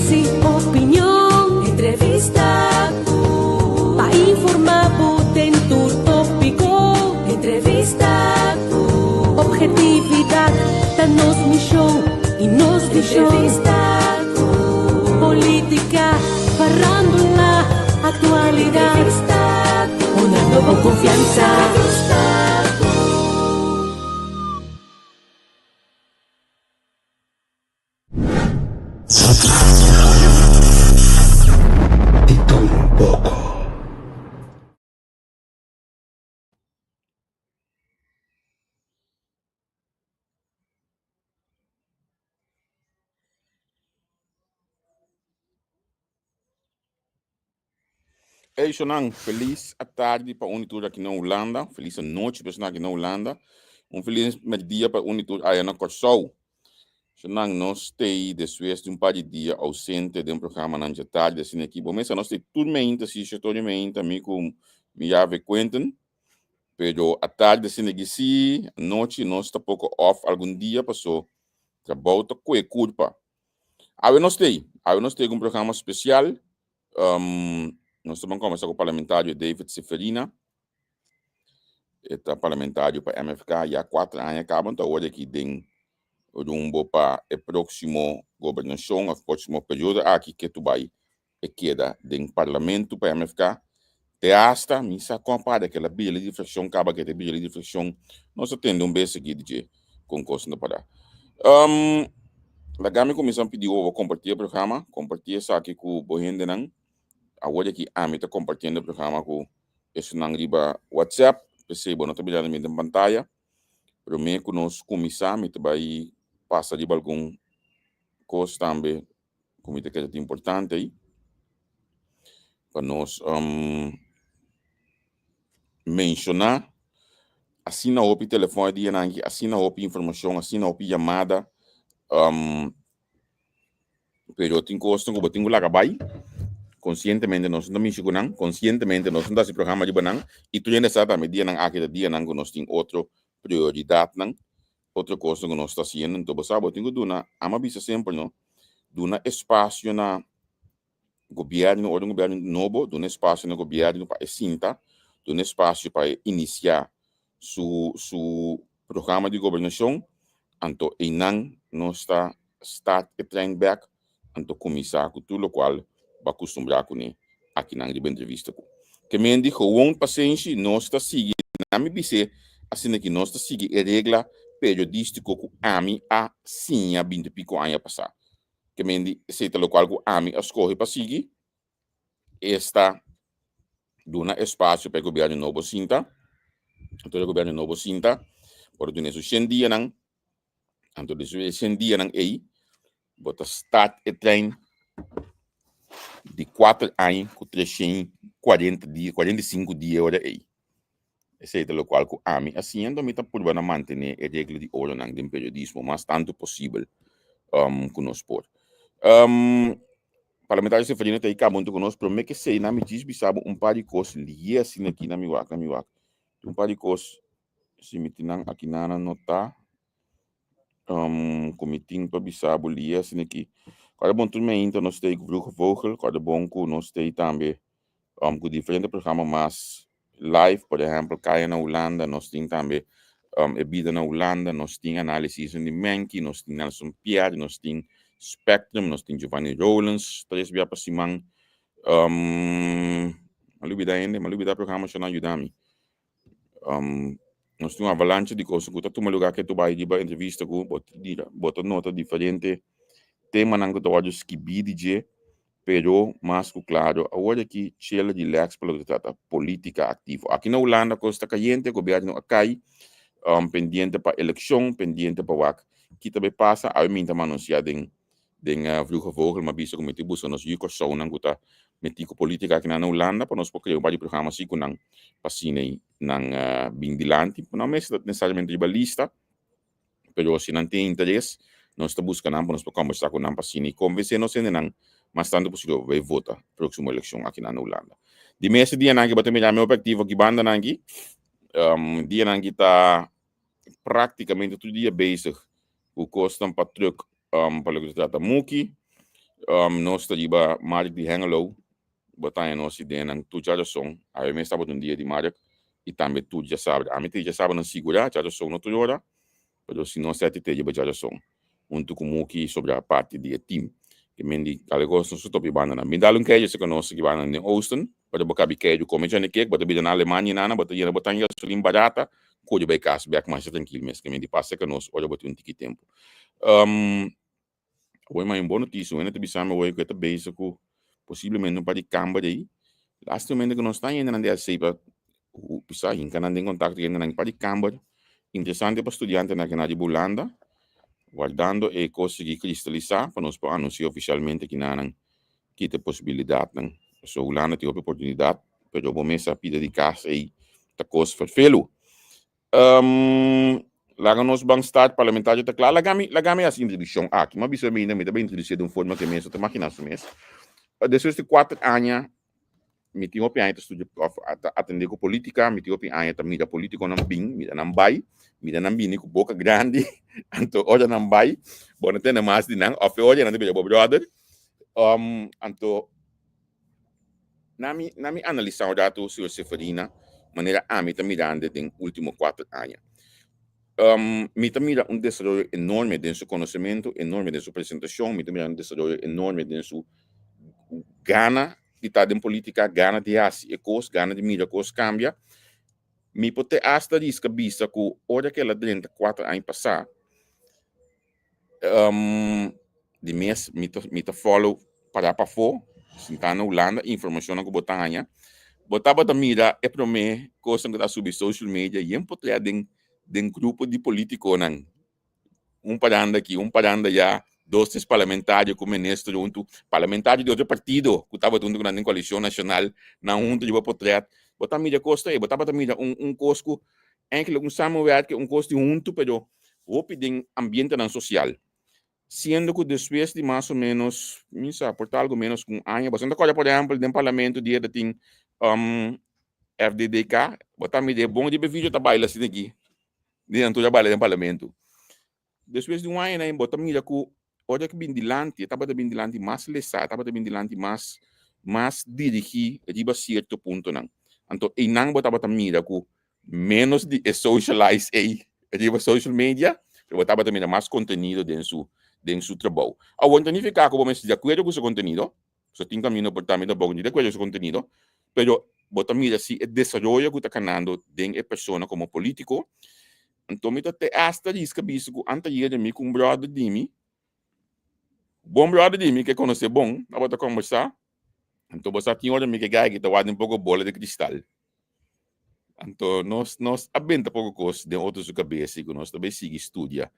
Análise, opinião, entrevista. Para informar, dentro tópico. Entrevista. Objetividade, da nos missão e nos visão. Entrevista. Política, farándula, atualidade. Entrevista. Una nova confiança. Hey, Shonan, feliz à tarde para Unitur aqui na Holanda. Feliz à noite para aqui na Holanda. Feliz dia para Unitur aí na Corsol. Shonan, nós temos depois de par de dias ausente de programa na tarde assim aqui. Bom, mas nós temos tudo meio assim, setor meio também com me ave Quentin. Pero à tarde assim aqui sim, à noite nós está pouco off algum dia passou. Trabalho tá com culpa. Aí nós temos programa especial. Nós estamos conversando com o parlamentário David Seferina, parlamentário para a MFK, e há 4 anos acabam de hoje aqui em rumbo para a próxima governação, a próxima período, aqui que tu vai queda em parlamento para a MFK, te hasta, me sa compara que a bilha de reflexão, acaba que a bilha de reflexão, nós temos beijo aqui de concurso na parada. A Gami Comissão pediu compartilhar o programa, compartilhar isso aqui com o Bohende Nang. Agora que a mim está compartilhando o programa com esse riba WhatsApp, percebo, não está brilhando na pantalla, pero me que nós começar, me vai passar de algum coisa também, como que é importante aí, para nós mencionar, assim na OP telefone de Yanangi, assim na OP informação, assim na OP chamada, pero tem coisa que eu tenho lá acabar. Conscientemente nós não mexemos conscientemente nós não dá esse programa de banang e tu ainda sabe também dia nang aquele dia nang nós tem outra prioridade nang outra coisa que nós está fazendo então sabe tenho duna ama bisa sempre não duna espaço na governo ou governo novo duna espaço na governo para cinta duna espaço para iniciar su programa de governação então e nang nós está start a train back então começar com tudo o qual acostumbrar com ele aqui na entrevista com que me diz gewoon paciência nós está seguindo na me disse assim que nós está seguindo a regra periodística com ami a sim a 20 pico anos passar que me diz se tal qual com ami a escolhe para seguir está dando espaço para o governo novo cinta então o governo novo cinta por isso 100 dias não então isso 100 dias não aí bota start a train de 4 anos com 340 dias, 45 dias hora aí. Esse é o qual que a mim assim ainda me está por manter a regra de ouro no periodismo, mas tanto possível conosco. Parlamentar Seferina está aí cá muito conosco, pero me que sei na me diz sabe par de coisas ali assim aqui na mi waka, par de coisas se me tinang aqui na nota comiting para bisabo ali assim aqui. Cada bom tudo bem, então nós temos grupo Vogel, cada bom que nós temos também com diferentes programas mais live, por exemplo, cá na Holanda, nós temos também a vida na Holanda, nós temos análise de Menke, nós temos Nelson Pierre, nós temos Spectrum, nós temos Giovanni Rollins, 3 dias para Simão, malubida programa que não ajuda-me. Nós temos uma avalanche de coisas que tu lugar que tu vai de entrevista com, bota nota diferente, tema não que tu olhas que BDJ, pero mais claro, agora que chela de lex pelo que trata política ativa. Aqui na Holanda, costa caliente, o governo cai, pendiente para eleição, pendiente para WAC, que também passa, a mim também anunciado em Vroege Vogel, mas visto como tipo, nós yuko só não guta metico política aqui na Holanda, para nós criar vários programas assim com não passine nang bindilante, não necessariamente de lista, pero se não tem interesse, nós estamos buscando para nós conversar com não passine, convencer nós não mas tanto possível vai votar próxima eleição aqui na Holanda. De mês dia nangi batem já meu objetivo aqui banda nangi, dia nangi tá praticamente todo dia bezig o costam para truck para o que trata muki, nós taliba Marek de Hengelo, botar nós ideia nang tu já song, aí me estava um dia de Marek e também tu já sabe, a mim já sabe não segurar, já song não tu ora, mas se não sete te já song, tu como que sobre a parte de team, que mendi calegos não sutopi banana, me dá que eu sei que nós que banana em Austin, para bocar biqueiro como já nem que, para bicar na Alemanha nana, para ir botar em gasolina barata, coisa bem caso, bem mais tranquilo, mas que mendi passa que nós olha botar tiki tempo. Hoje mais uma boa notícia, ainda te bisama hoje que está basic, possivelmente não pode cambiar aí. Last momento que nós estamos ainda na DSC para o pisar em canal em contato ainda não pode cambiar. Interessante para estudante na canal de Bulanda, guardando e conseguir cristalizar para nós anunciar oficialmente que não tem possibilidade não. So Bulanda tem oportunidade, pero vou começar a pedir de casa aí tá coisa verfelo. Laga nos bang start parlamentar tá claro, lagami as introdução aqui, mas bisa bem também introduzir de uma forma que mesmo tá máquina mesmo. Depois de 4 anos me tinha opinião de estudar atender com política, me tinha opinião também da política não bem, me dá não vai, me dá não bem com boca grande, então olha não vai, bom não tem mais de não, of olha não tem brother, então nami analisar o dado sobre Seferina, maneira a me tá mirando em último 4 anos. Me mira desenvolvimento enorme de seu conhecimento, enorme de sua apresentação, me mira desenvolvimento enorme de sua gana de estar em política, gana de fazer coisas, gana de mirar coisas cambia. Me pode hasta risca vista que hora que ela 34 anos passar, de mês me follow para fora, sentar na Holanda, informação que botar aí, botar mira é para mim coisa que está sobre social media e pode de grupo de políticos, paranda aqui, paranda já, 2 parlamentares com ministro junto, parlamentares de outro partido, que estava junto com a coalição nacional, na junta de portrait, botar mídia costa aí, botar mídia cosco, eigenlijk samenwerking, costo junto, pero hope de ambiente social. Sendo que depois de mais ou menos, por algo menos com ano, bastante coisa, por exemplo, no parlamento, dia da tem FDDK, botar mídia bom de vídeo trabalho assim aqui. Dentro do trabalho no parlamento. Depois de ano, né, botar mira que olha que bem dilante, estava bem dilante mais lesado, estava bem dilante mais dirigir a certo ponto não. Então, e não botar mira que menos de socialize aí, a social media, botar mira mais conteúdo dentro do trabalho. A o não ficar como de acordo com esse conteúdo, só tem caminho por também da bom de acordo com esse conteúdo, pero botar mira se o desenvolvimento que está canando de pessoa como político. Então, me te hasta risca bicho que antes de mim com brother de mim, bom brother de mim que conhece bom, a botar conversar. Então, você tinha hora me que gai que tá guardando pouco bola de cristal. Então, nós abenta pouco coisa de outros cabeça que nós também sigue estudia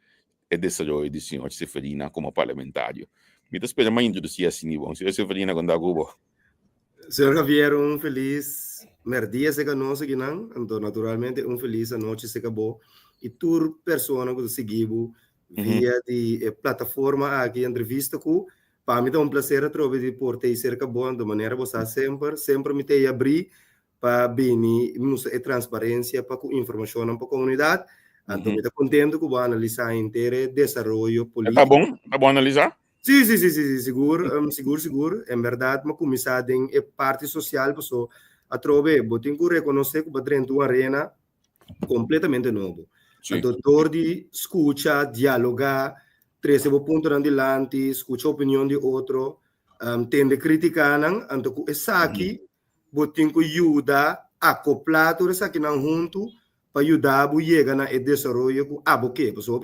e desenvolve de senhor Seferina como parlamentário. Me espera mais introduzir assim, bom. Senhor Seferina, quando agubo. Senhor Javier, feliz merdia se conosco aqui, não? Então, naturalmente, feliz noite se acabou. E tour pessoa que seguimos via de plataforma aqui entrevista com para mim é prazer trocar de porte cerca boa de maneira você sempre me tem abrir para bem e transparência para com informação para a comunidade. Então me está contente que vou analisar inteiro desenvolvimento político. Tá bom analisar? Sim, seguro. Em verdade, mas começar em parte social, pessoa a trocar, vou ter que reconhecer que dentro uma arena completamente novo. Então, todo de escuta, dialogar, trazer o ponto adiante, escutar a opinião de outro, tende criticar, então, essa aqui, vou ter que ajudar a acoplar tudo isso aqui junto, para ajudar a chegar no desenvolvimento, porque, pessoal,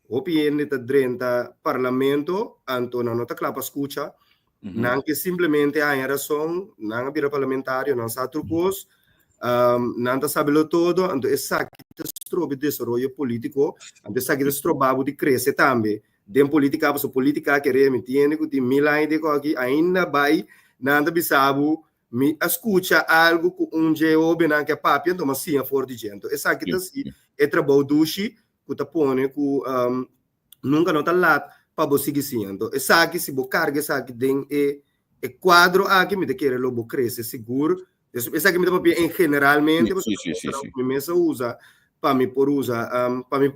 opinião da drenta parlamento, então, não está claro para escutar, não que simplesmente há razão, não vira parlamentário, não sabe trucos, não sabe todo, então essa aqui trobe desenvolvimento político, então essa aqui trobe de crescer também. Dem política, porque política que remetindo que tem milhões de coisas aqui ainda vai, nada bisabo, me escuta algo com job não que papi, então mas sim a forte gente. Essa aqui tá assim, é trabalho dushi, que tá põe que nunca não tá lá para você seguir sim. Então essa aqui se bo carga essa aqui tem é quadro aqui me de querer lobo crescer seguro. Essa aqui me dá em generalmente, me mesa usa para me por usar, para me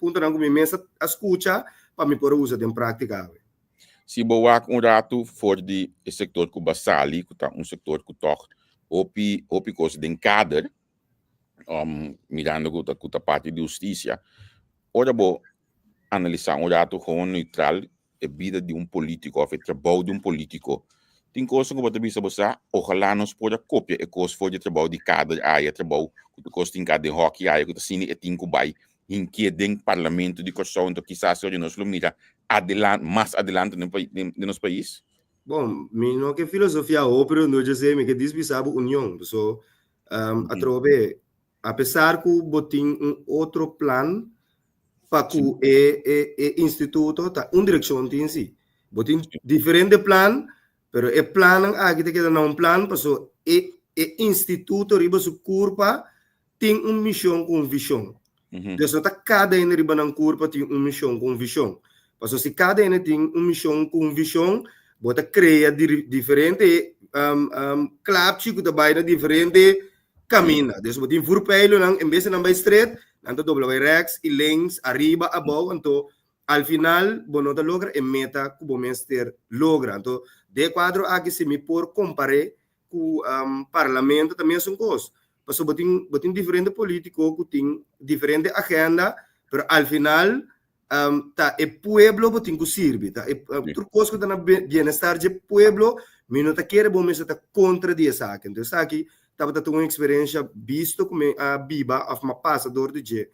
ponto não me mesa escuta para me por usar em prática. se boa rato for de sector que basali, que tá sector que toca opi coisa de kader, mirando que tá parte de justiça, ora bo analisar rato gewoon neutral a vida de político, of o trabalho de político. Tem coisa que você bisa bosa, ojalá nós possa copiar e coisa for de trabalho de kader, aí trabalho que coisa tem kader hockey, aí que cine e tem que vai em que dentro parlamento de coisa, então quizás hoje nós lo mira adelante, mais adelante no nosso país. Bom, não que filosofia ópera não já sei, que diz bisabo união, so a trove, apesar que botin outro plano para que o instituto tá direção tem si, botin diferente plano, pero o plano aqui te queda não plan, passo instituto riba su curva tem missão com visão. Então tá cada um riba na curva tem missão com visão. Passo se cada um tem missão com visão, bota cria diferente club chico da baina diferente caminho. Então botin furpeilo nang em vez de nang straight, nang dobla by rex e links arriba abaixo, então al final bonota logra e meta que bom mestre logra. Então de quadro aqui se me por comparar com parlamento também são coisas. Passo botin diferente político que tem diferente agenda, pero al final tá o pueblo botin que sirve, tá outra coisa que tá na bem-estar de pueblo, me não tá querer bom mesmo tá contra dessa aqui. Então aqui tava tendo uma experiência visto como a biba of uma passador de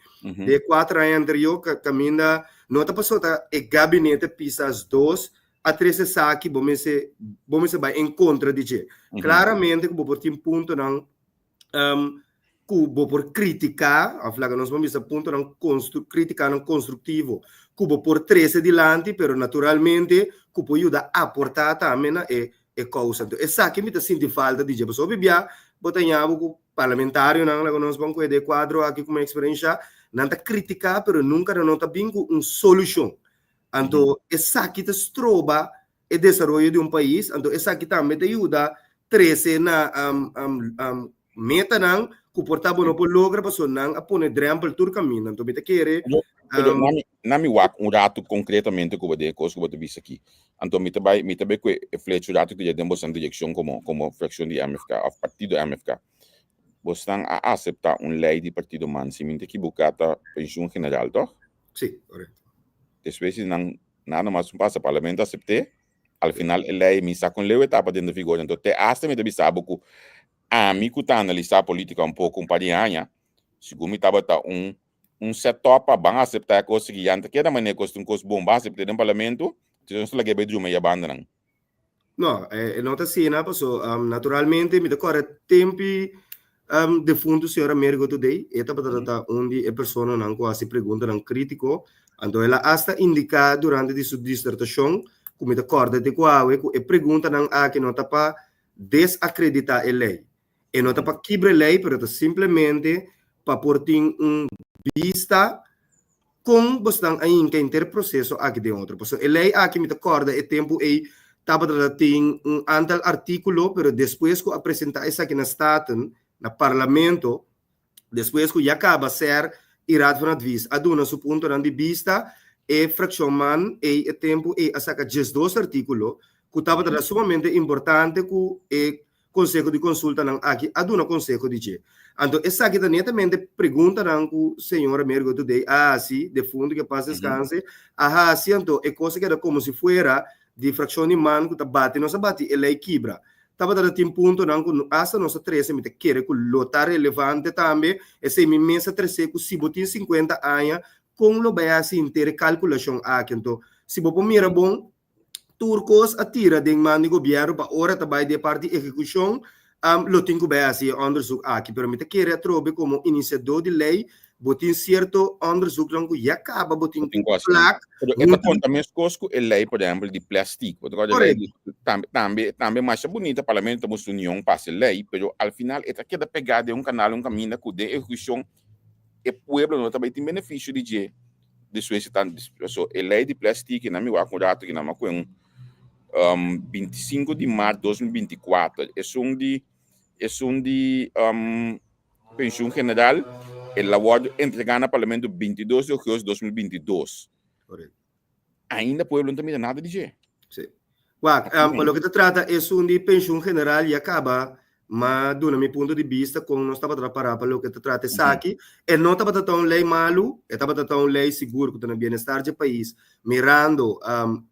4 anos anterior caminha não tá passou tá e gabinete pisas 2 a 13 saque bom mesmo vai em contra de claramente que por tem ponto não cubo por criticar a flaga nós vamos a ponto não criticar não construtivo cubo por 13 dilante pero naturalmente cubo ajuda a aportar também e causa então essa que me tá sentindo falta de jeito só bibia botanhava com parlamentário não lá nós vamos de quadro aqui como experiência não tá criticar pero nunca não tá bem com solução então essa que te trova o desenvolvimento de país então essa que também te ajuda 13 na meta não que portava no por logra passou não a pôr drempo por caminho então me te querer na mi wak rato concretamente como de coisa que você visto aqui então me também que reflete o rato que já demos na direção como fração de MFK of partido MFK você estão a aceitar lei de partido man se me que buscata pensão general toch? Sim, correto. Depois não nada mais passa parlamento aceitar al final a lei me está com lei etapa dentro de vigor então te hasta me deve saber que a mim que tá analisar a política pouco um par de anos segundo me estava setup para aceitar a coisa que antes que da maneira que um coisa bom base para o parlamento então só que bem meia banda não não não tá assim né passou naturalmente me decorre tempo de fundo senhora Américo today eta para onde a pessoa não quase pergunta não crítico então ela hasta indica durante de sua dissertação como me decorre de qual e pergunta não que não tá para desacreditar a lei e não tá para quebrar a lei pero simplesmente para pôr vista com bastante ainda inter processo aqui dentro. Porque a lei aqui me acorda o tempo e estava tem antal artículo, pero depois que apresentar isso aqui na Staten, na parlamento, depois que já acaba ser irado van advies, aduna su punto de vista e fraction man e tempo e asaca 12 artículo que estava sumamente importante que Conselho de Consulta não aqui aduna Conselho de che. Então essa aqui netamente pergunta não o senhor Américo today sim de fundo que passa descanse sim então é coisa que era como se fuera de fração de man que tá bate não se bate ele é quebra tava dando tem ponto não que essa nossa 13 me quer que lotar relevante também esse me mesa 13 que se botin 50 anos com lo vai assim ter calculação aqui então se bo mira bom turcos atira de man de governo para hora também de parte execução lo tenho bem assim onderzoek aqui pero me quer trobe como iniciador de lei botin certo onderzoek não que já acaba botin placa essa conta mesmo cosco é lei por exemplo de plástico também mais bonita parlamento estamos união passa lei pero al final essa queda pegada é canal caminho que de execução e pueblo não também tem benefício de Suécia tanto a lei de plástico na minha acordado que na ma 25 de março de 2024 é um de pensão general ela vai entregar no parlamento 22 de agosto de 2022 correto ainda o povo não tem nada de dizer Sim. Pelo que se trata, é de pensão general e acaba, mas, do meu ponto de vista, como nós estamos a trabalhar pelo que se trata aqui, não estava a tratar uma lei malo, estava a tratar uma lei segura que tem o bem-estar do país, mirando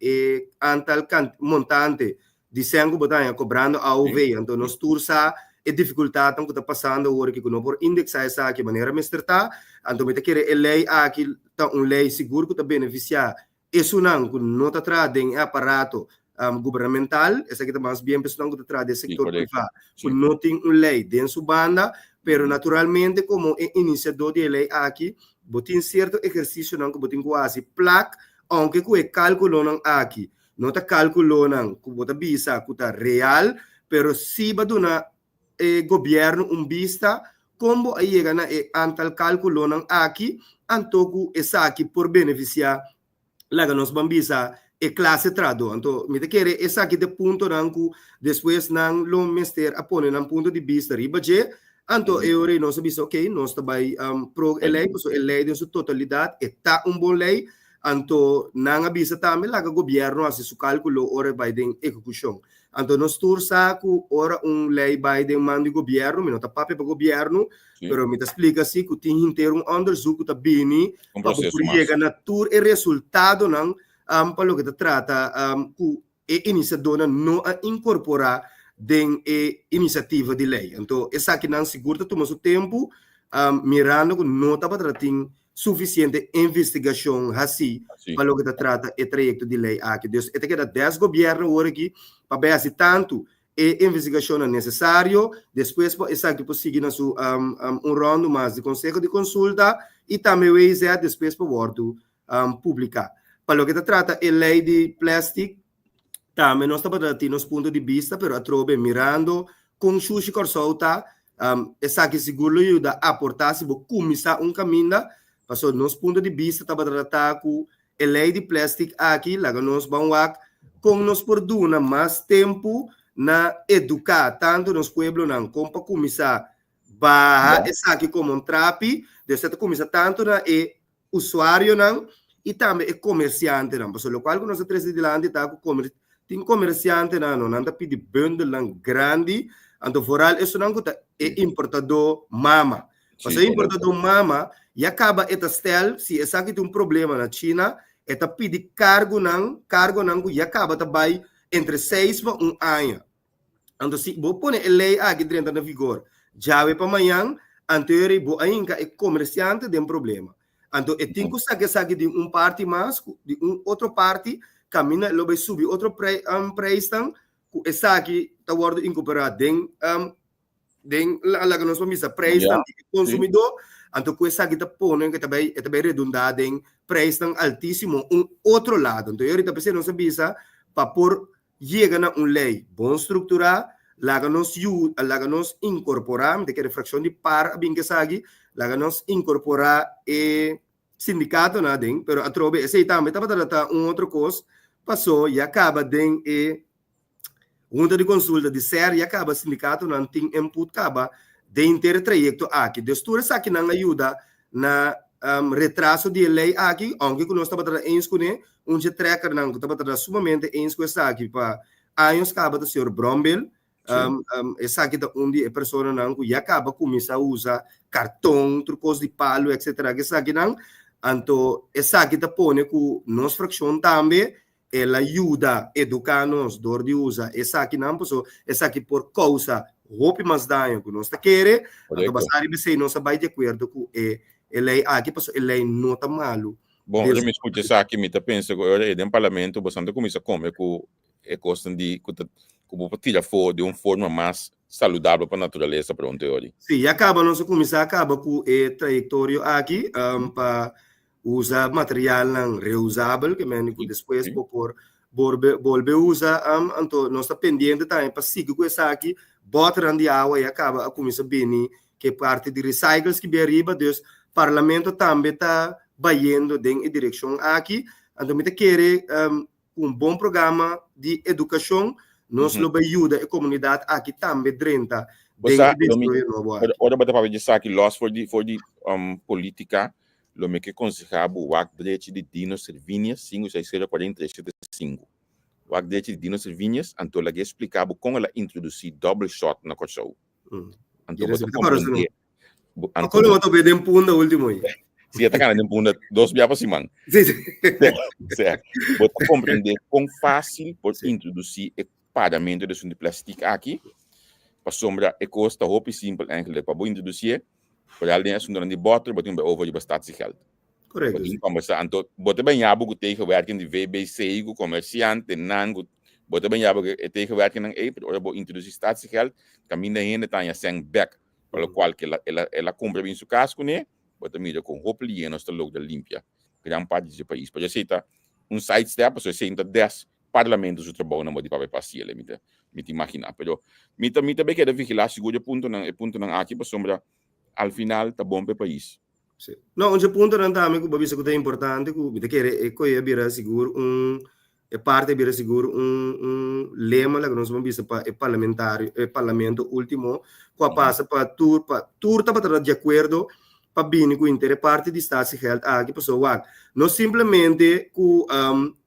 e antal montante de sangue botanha cobrando a OV, então nós tursa e dificuldade que está passando agora que não por indexar essa aqui de maneira mestrata, então me querer a lei aqui tá uma lei segura que está beneficiar isso não está trazendo aparato governamental, essa que está mais bem pessoal que está trazendo sector privado, que não tem uma lei dentro sua banda, pero naturalmente como iniciador de lei aqui, botin certo exercício não que botin quase placa, aunque que calculo aqui, não está calculando que bota bisa que está real, pero se baduna governo vista como aí chega na antal cálculo aqui, antoku essa aqui por beneficiar lá que nós bambisa e classe trado. Então, me quer essa aqui de ponto nanku depois não lo mester a pôr num ponto de vista ribaje. Então, eu rei nós sabia ok, nós também pro lei, so lei de sua totalidade está bom lei. Então, não avisa também lá que o governo faz seu cálculo ora vai de execução. Então, nós tursa que ora lei vai de mando do governo, não está papel para o governo, pero me explica assim que tem inteiro underzoek que bini para chegar na tour e resultado não para o que trata que iniciadora não incorporar den iniciativa de lei. Então, essa aqui não segura toma seu tempo mirando que não está para ter suficiente investigação assim para o que trata o projeto de lei aqui. Então, é que 10 governos agora aqui para ver se tanto e investigação é necessário, depois essa que seguir na sua round mais de conselho de consulta e também vai depois para o publicar. Para o que trata a lei de plástico, também nós estamos a ter nos pontos de vista, pero a trobe mirando com sushi corsolta, essa que seguro ajuda a aportar se vou começar caminho, passou nos pontos de vista estava a tratar com a lei de plástico aqui, lá que nós vamos com nos por duna mais tempo na educar tanto nos pueblos não como para começar barra essa aqui como trapi, de certo começar tanto na usuário não e também comerciante não, por lo qual que nós três de lá tá com tem comerciante não anda pedir bundle não grande, ando foral isso não é importador mama, mas é importador mama e acaba esta stel se essa aqui tem problema na China, eta pedir cargo não e acaba também entre 6 para 1 ano. Então, se vou pôr a lei aqui dentro da vigor, já vai para amanhã, anterior, vou ainda é comerciante de problema. Então, eu tenho que saber de parte mais, de outra parte, caminha, ele vai subir outro preço, essa aqui está sendo incorporado dentro lá que nós vamos ver preço do consumidor, então, com essa aqui está pondo, que também redundado em preço altíssimo, outro lado. Então, eu ahorita pensei, não sabia, para por chega na lei bom estruturada, lá que nós incorporar, de que refração de par, bem que sabe, lá que nós incorporar sindicato, nada, pero a trobe, esse também estava tratando outra coisa, passou e acaba de junta de consulta de ser e acaba sindicato não tem input, acaba de inteiro trajeto aqui. Destura essa aqui não ajuda na retraso de lei aqui, aunque nós estamos tratando com tracker não estava tratando sumamente com essa aqui para anos acaba do senhor Brombel, essa aqui da onde a pessoa não que acaba começar a usar cartão, trucos de palo, etc. Essa aqui não, então essa aqui da põe com nós fração também, ela ajuda a educar nós dor de usar essa aqui não, pessoal, essa aqui por causa roupa mais dano que nós queremos, então basari bem nós vai de acordo com lei aqui, pessoal, lei não está malo. Bom, eu me escuto isso aqui, me penso que eu no parlamento, bastante começa a comer com a questão de como tirar fora de uma forma mais saudável para a natureza, para onde eu sim, acaba nós começar acaba com o trajetório aqui para usar material não reusável que mesmo depois por volver usar, então nós está pendente também para seguir com essa aqui, botar de água e acaba a começar bem que parte de recycles que bem arriba, Deus parlamento também está indo em direção aqui, então me querer bom programa de educação, nós lo ajuda a comunidade aqui também dentro. Ora bata para dizer que loss for the política, lo me que aconselhava o breche de Dino Servinia 564375. o agdete de Dino Servinhas, anto la explicava como ela introduzir double shot na coção. Anto você compreender. Anto lo to beden punda último aí. Se tá cara nem punda 2 dia para semana. Sim. Certo. Você compreender quão fácil por introduzir o pagamento de plástico aqui. Para sombra e costa hoop simpel eigenlijk para introduzir. Para além disso, durante boter, botem bij over je statiegeld. Correto. Botem van besta anto, botem bij jabo que tegenwerken die VBC, go comerciante, nan, botem bij jabo que tegenwerken ng ape, or bo introduzir statiegeld, caminha heen tá ya sang back, pelo qual que ela compra bem su casco né, botem mira com hoop lienos te look da limpia. Gran parte desse país. Para você tá side step, so você tá 10 parlamentos o trabalho não pode para passear, me te imaginar, pero mita bem que deve vigilar seguro ponto não aqui para sombra al final tá bom para o país. Sim. Não, onde ponto não tá, amigo, babisa que é importante, que quer é que bira seguro é parte bira seguro lema lá que nós vamos ver para parlamento último, que passa para tour tá para de acordo para bem com inter parte de estado health aqui pessoal, não simplesmente com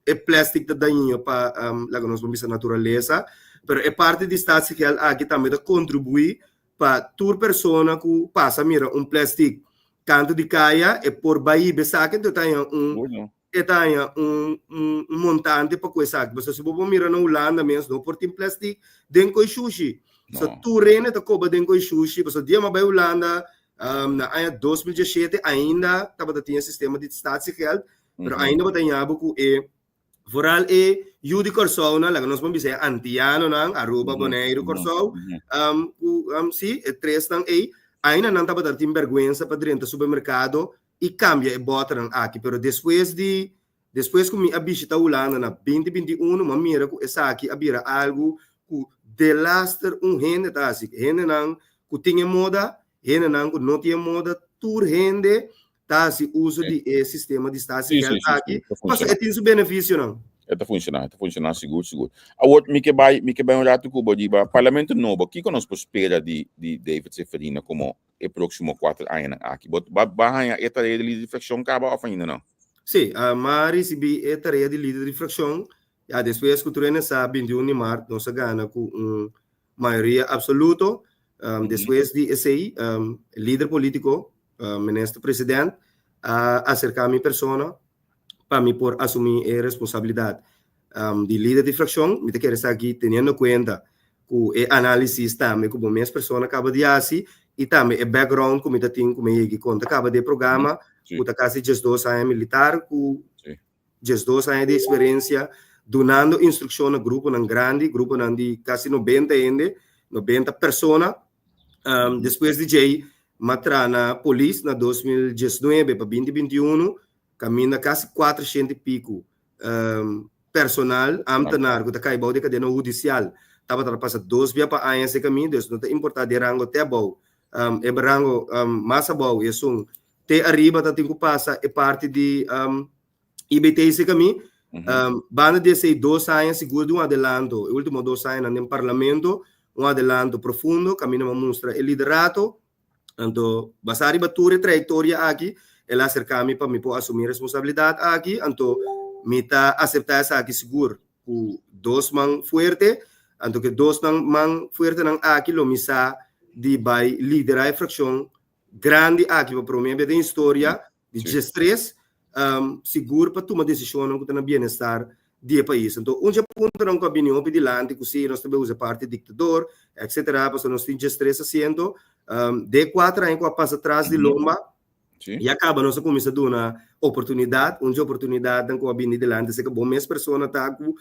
é plástico da daninho para lá que nós vamos ver natureza, pero é parte de estado health aqui também da contribuir para toda pessoa que passa mira plástico canto de caia é por baí besaque então tem montante para coisa que se você mira na Holanda mesmo não por tem plástico den coi sushi so tu rene ta coba den coi sushi so dia ma ba Holanda na ano 2017 ainda estava tinha sistema de staatsgeld pero ainda ba tem algo que vooral Judy Corsou na laga nós vamos dizer antiano nang Aruba Bonaire Corsou sim três nang ainda não estava dando vergonha para dentro do supermercado e cambia e bota nang aqui pero depois que me abisita Holanda na 2021 uma mira que essa aqui abira algo que delaster rende tá assim rende nang que tinha moda rende nang que não tinha moda tur rende tá se uso de sistema de estado aqui mas tem seu benefício não Está funcionando seguro. Agora, me que vai rato que o parlamento novo, que nós espera de David Seferina como o próximo 4 anos aqui. Vai a tarefa de líder de fração acaba ou ainda não? Sim, mas recebi a tarefa de líder de fração. Depois que tu nessa 21 de março, nós ganhamos com maioria absoluta. Depois de esse líder político, ministro presidente, acercar a minha pessoa para mim por assumir a responsabilidade de líder de fração, me quero estar aqui tendo conta que o análise também como minhas pessoas acaba de assim e também o background como eu tenho como eu conta acaba de programa que está quase 2 anos militar com 2 anos de experiência donando instrução no grupo não grande grupo não de quase 90 pessoas depois de Jay matra na polícia na 2019 para 2021 caminha quase 400 e pico personal amtenar que está caindo de cadeia judicial estava passando 2 dias para aí esse caminho Deus não tem importado de rango até bom rango massa bom e são te arriba tá tem que passar é parte de IBT esse caminho banda de ser 2 anos seguro de adelanto o último 2 anos no parlamento adelanto profundo caminho mostra o liderato então basari bature trajetória aqui ela acercar-me para me poder assumir responsabilidade aqui, então me tá aceitar essa aqui seguro, com 2 mãos forte, então que 2 mãos forte não aqui lo misa de vai liderar a fração grande aqui para mim é história de gestores seguro para tomar decisão que tem bem-estar do país. Então onde ponto não com a opinião pedilante que se nós também usa parte ditador, etc. Para nós tem gestores assento de 4 anos que passa atrás de lomba e acaba nós começa a dar uma oportunidade com a bini delante se que bom mesmo pessoa tá com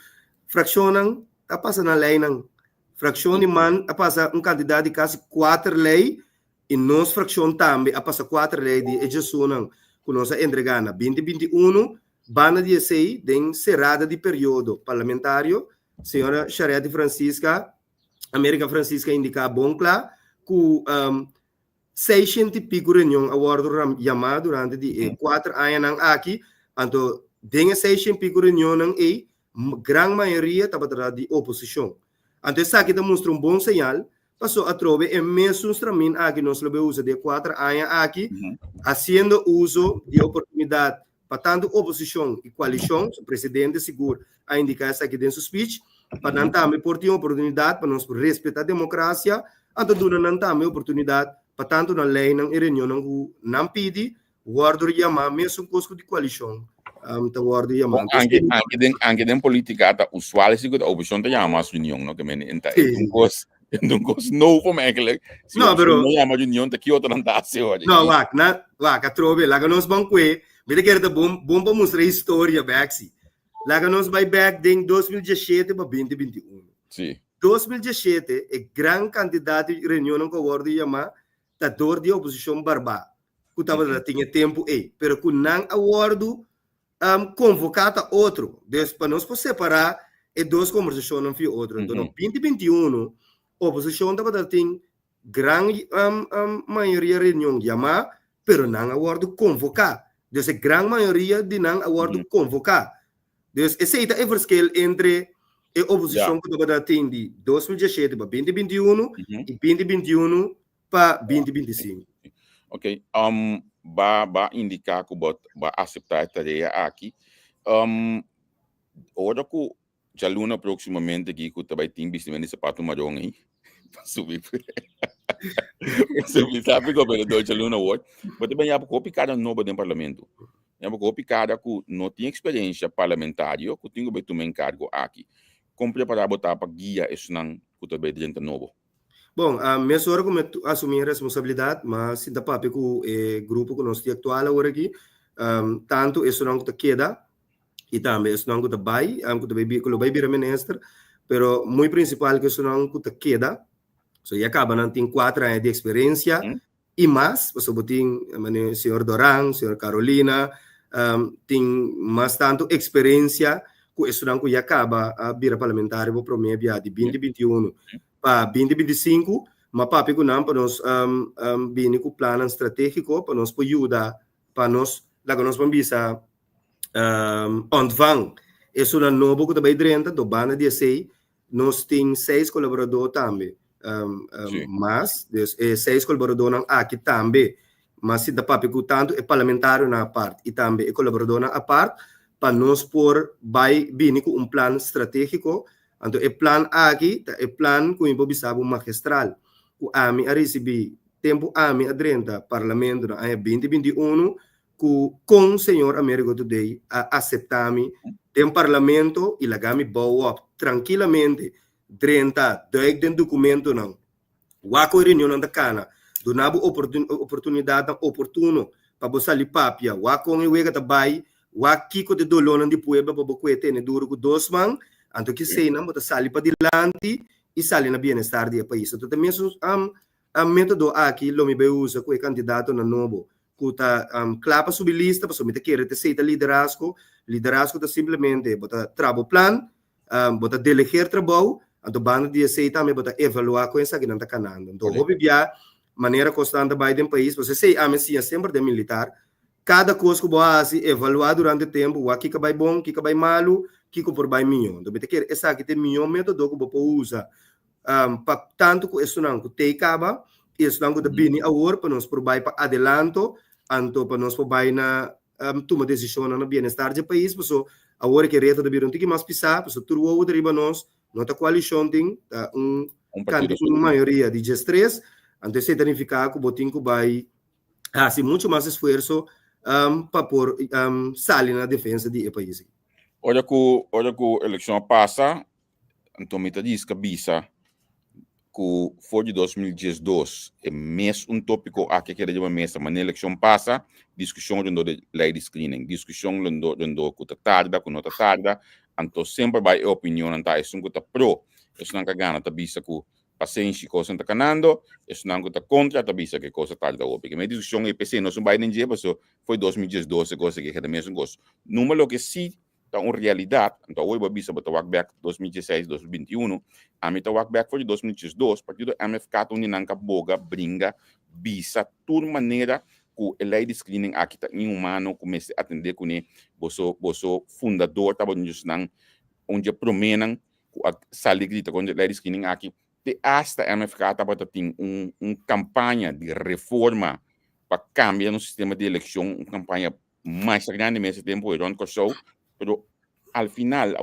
fracionam tá passando a lei não fração de man a passa candidato de quase 4 lei e nós fração também a passa 4 lei de execução não que nós entregar na 2021 banda de sei den serada de período parlamentário senhora Chariati Francisca América Francisca indica bom claro que 600 e pico reunião agora chamado durante de 4 anos aqui, então dengue 600 e pico reunião e grande maioria estava de oposição. Então isso aqui demonstra bom sinal, passou a trobe e mesmo instrumento aqui nós usa de 4 anos aqui, fazendo uso de oportunidade para tanto oposição e coalição, o presidente seguro a indicar essa aqui dentro do speech, para não também por ter oportunidade para nós respeitar a democracia, então dura não também oportunidade para tanto na lei não reunião não pede guardo chamar mesmo coisa de coalição, então guardo chamar. Anche den politica ta usuale si a opposition ta llama a union, no? Que me enta un cos novo eigenlijk. No, pero no llama union ta Kyoto não tá se hoje. No, wak trove, laga nos banque, vede que era bom para mostrar a história back. Laga nos vai back em 2017 para 2021. Sim. 2017 é grande candidato de reunião com o guardo chamar ta dor de oposição barba. Que tava tinha tempo pero que não aguardo convocado outro. Deus para nós por separar e duas conversações não foi outro. Então, 2021 a oposição estava tem grande maioria reunião chamar, pero não aguardo convocar. Deus a grande maioria de não aguardo convocar. Deus esse é o scale entre a oposição que estava tem de 2017 para 2021 e 2021 para 2025. Ok, ba indicar que ba aceitar a tarefa aqui. Ora que já luna proximamente aqui que também tem investimento nesse pato marrom aí. Subir. Subir sabe que o vereador já luna hoje. Mas também há pouco picada nova dentro do parlamento. Há pouco picada que não tem experiência parlamentar, que tem que tomar cargo aqui. Como preparar botar para guia isso não que também dentro novo. Bom, a minha senhora como assumir a responsabilidade, mas se dá para o grupo que nós temos atual agora aqui, tanto isso não queda e também isso não vai, que vai vir a ministra, pero muito principal que isso não queda, so e acaba não tem 4 anos de experiência e mais, você tem o senhor Doran, senhor Carolina, tem mais tanto experiência que isso não acaba a vir parlamentar para o meio de 2021 para 2025, mas para não para nós vir com plano estratégico para nós ajudar para nós lá que nós vamos bisa ontvang isso não novo que também dentro do banda de sei nós tem 6 colaboradores também mas 6 colaboradores aqui também mas se dá para tanto é parlamentar na parte e também é colaborador na parte para nós por vai vir com plano estratégico. Então, o plano aqui, o plano que o improvisado magistral, o AMI a receber tempo AMI adrenta parlamento na 2021, com o senhor Américo Today a aceitar-me tem parlamento e lagami boa tranquilamente drenta doig documento não. Wako reunião da cana, donava oportunidade oportuno para você ali papia, wako ngi wega tabai, wakiko de dolonan di puebla para boquete ne duro com 2 man. Anto que sei não bota sali para dilante e sali na bem-estar do país. Então também método aqui lo me usa com o candidato na novo que tá clapa subir lista para somente querer ter seita liderazgo tá simplesmente bota trabo plan bota delegar trabalho anto banda de seita me bota evaluar com essa que não tá canando. Então houve via maneira constante Biden país você sei a messia sempre de militar cada coisa que você evaluar durante o tempo o que vai bom que vai malo que por vai minho. Então, que essa que tem minho método que você usa para tanto que isso não que te acaba, isso não que da bini agora para nós por vai para adelanto, anto para nós por vai na tomar decisão na bem-estar do país, porque agora que reto da biro tem que mais pisar, porque tudo o deriva nós, nota coalição tem uma maioria de G3, anto se significa que o botinho vai fazer muito mais esforço para por sair na defesa do país. Olha que a eleição passa, então me diz que bisa que foi de 2012 é mesmo tópico aqui que era uma mesa, mas na eleição passa discussão de lei de screening, discussão de que tá tarde, que não tá tarde, então sempre vai a opinião então isso que tá pro, isso não gana tá bisa que paciência coisa tá canando, isso não que tá contra tá bisa que coisa tarde da porque me discussão EPC não vai nem dia, foi 2012 coisa que era mesmo gosto. Número que sim uma realidade, então hoje bisa bota walk back 2016, 2021, a mim tá walk back foi de 2012, partido MFK tu ninanca boga bringa bisa tudo maneira que a lei de screening aqui tá inhumano comece a atender com ne boso fundador tá bom não onde promenam a saligrita com a lei de screening aqui de hasta MFK tá bota tem campanha de reforma para cambiar no sistema de eleição, campanha mais grande nesse tempo, Ron Show. Pero al final,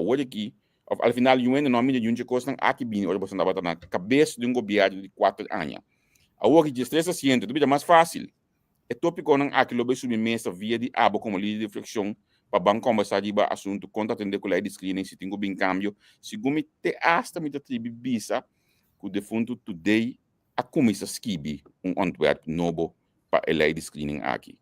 al final, eu ainda não me junto com os aqui bem, olha, você andava na cabeça de governo de 4 anos. Agora que destreza ciente, tudo é mais fácil. É tópico não aqui lo submessa via de abo como líder de reflexão para banco conversar de assunto conta atender com a lei de screening se tem bem cambio, segundo te hasta me tribi bisa que o defunto today a começa skibi Antwerp novo para a lei de screening aqui.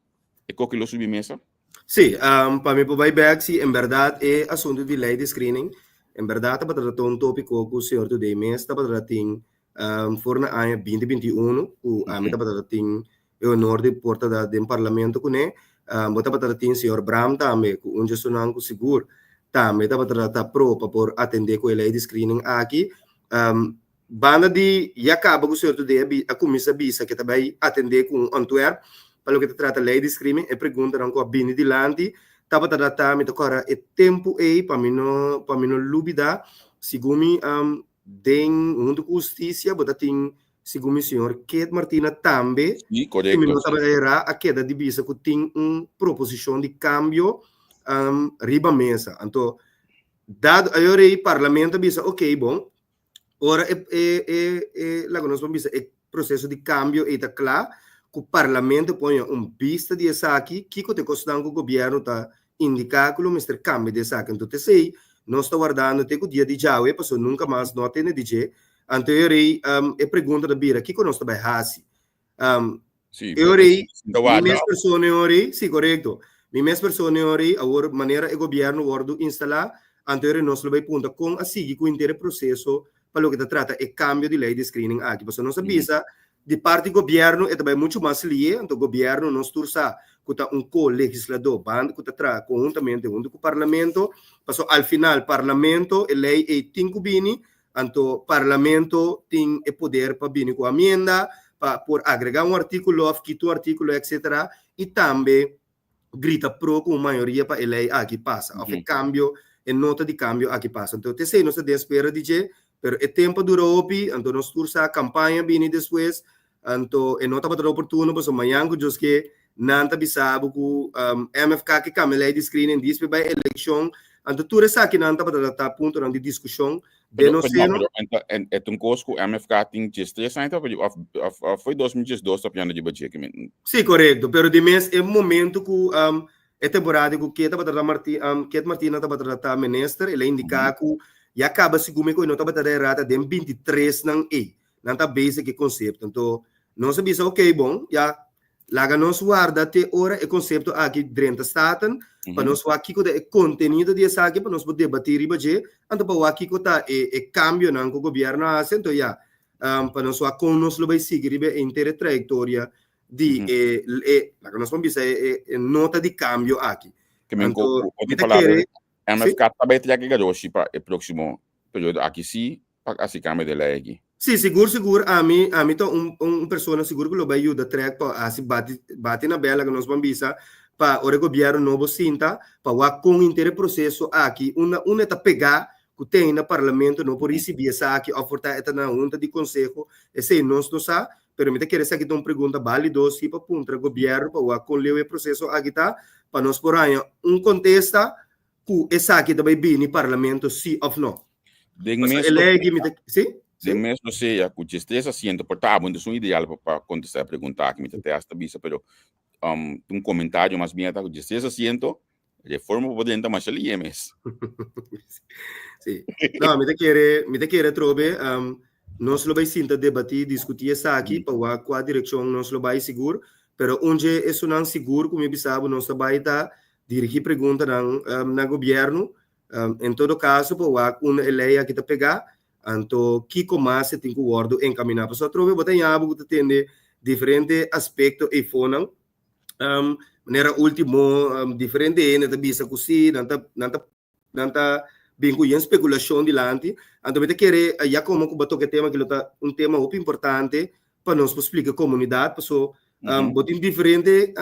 É que lo submessa? Sí, para mí, para back, sí, en verdad, es asunto de ley de screening. En verdad, para tratar un tópico que o senhor today mes, para tratar for na año 2021, o a mí para tratar o honor de porta do parlamento com ele, para tratar o senhor Bram também, com gestionando com seguro, também para tratar pro para atender com a lei de screening aqui. Banda de já acaba com o senhor today a comissão bisa que também atender com Antwerp. Para o que trata a lei de screening, e pergunta não com a bini de lante, tava tratar me tocar o tempo aí para mim não lubida, segundo den junto com justiça, bota tem segundo o senhor Kate Martina também, que me não trabalhará a queda de visa que tem proposição de cambio riba mesa, então dado agora aí parlamento visa, ok, bom, ora lá nós vamos visa o processo de cambio está claro. Que o parlamento ponha pista de essa aqui, que te costando que o governo está indicando que o Mr. Cambio de essa aqui. Então, sei, nós estamos guardando até o dia de Jaue, passou nunca mais não tem DJ. Então, eu irei, pergunta da Bira, que nós estamos fazendo? Eu irei, minhas pessoas, eu irei, sim, correto. Minhas pessoas, eu irei, a maneira o governo guarda instalar, então, eu nós vamos ponta com a seguir com o inteiro processo para o que trata o cambio de lei de screening aqui. Passou nossa visa, de parte do governo é também muito mais lié, então o governo não está com co-legislador, que está conjuntamente junto com o parlamento, passou ao final o parlamento, a lei é 5 bini, então o parlamento tem o poder para vir com a emenda, para por agregar artículo, quitar um artículo, etc. E também grita pro com maioria para a lei aqui passa, o cambio, a nota de cambio aqui passa. Então, te sei, nós estamos esperando dizer, pero o tempo durou, então nós temos a campanha bem depois, então não estava tão oportuno, mas amanhã que não está bisabo que MFK que cambia lei de screening diz para a eleição, então tudo isso aqui não estava a ponto de discussão de nós não. É um curso que o MFK tem gestão, então foi 2012 a piano de budget. Sim, correto, pero de mês é momento que é temporada que Kate Martina estava a tratar ministro, ele indica que e acaba segundo que não estava a errada de 23 não está basic que conceito. Então, nós sabemos, ok, bom, já lá nós guarda até hora o conceito aqui dentro da staten, para nós aqui com o conteúdo desse aqui, para nós poder debater e bater, então para aqui com o cambio não que o governo faz, então já, para nós com nós vai seguir a inteira trajetória de, lá nós vamos ver a nota de cambio aqui. Então, MFK também tem que ganhar para o próximo período aqui, sim, para assim cambio de lei aqui. Sim, seguro. A mim tô pessoa seguro que lo vai ajudar track para assim bate na bela que nós vamos bisa para o governo novo sinta para com inteiro processo aqui uma tá pegar que tem no parlamento não por receber essa aqui oferta eta na junta de conselho esse nós não sabe pero me quer essa aqui uma pergunta válido se para contra o governo para com o processo aqui tá para nós por aí contesta que essa aqui também bem no parlamento sim ou não. Sim? De mesmo seja que destreza ciente portável, então é ideal para contestar a pergunta que me tem esta visa, pero comentário mais bem até que destreza ciente, reforma pode entrar mais ali mes. Sim. Não, me te quer trobe, nós lo vai sinta debater, discutir essa aqui para qual direção nós lo vai seguro, pero onde é não seguro, como eu sabe, nós vai estar dirigir pergunta na governo, em todo caso, para uma lei que está pegar. Então, que mais se tem que guardar encaminhar para só trover, botar em abo que tem diferentes aspectos e foram maneira último diferente ainda da bisa que nanta bem com especulação de lante. Então, me querer já como que botou que tema que tá tema muito importante para nós explicar a comunidade, pessoal, botar diferentes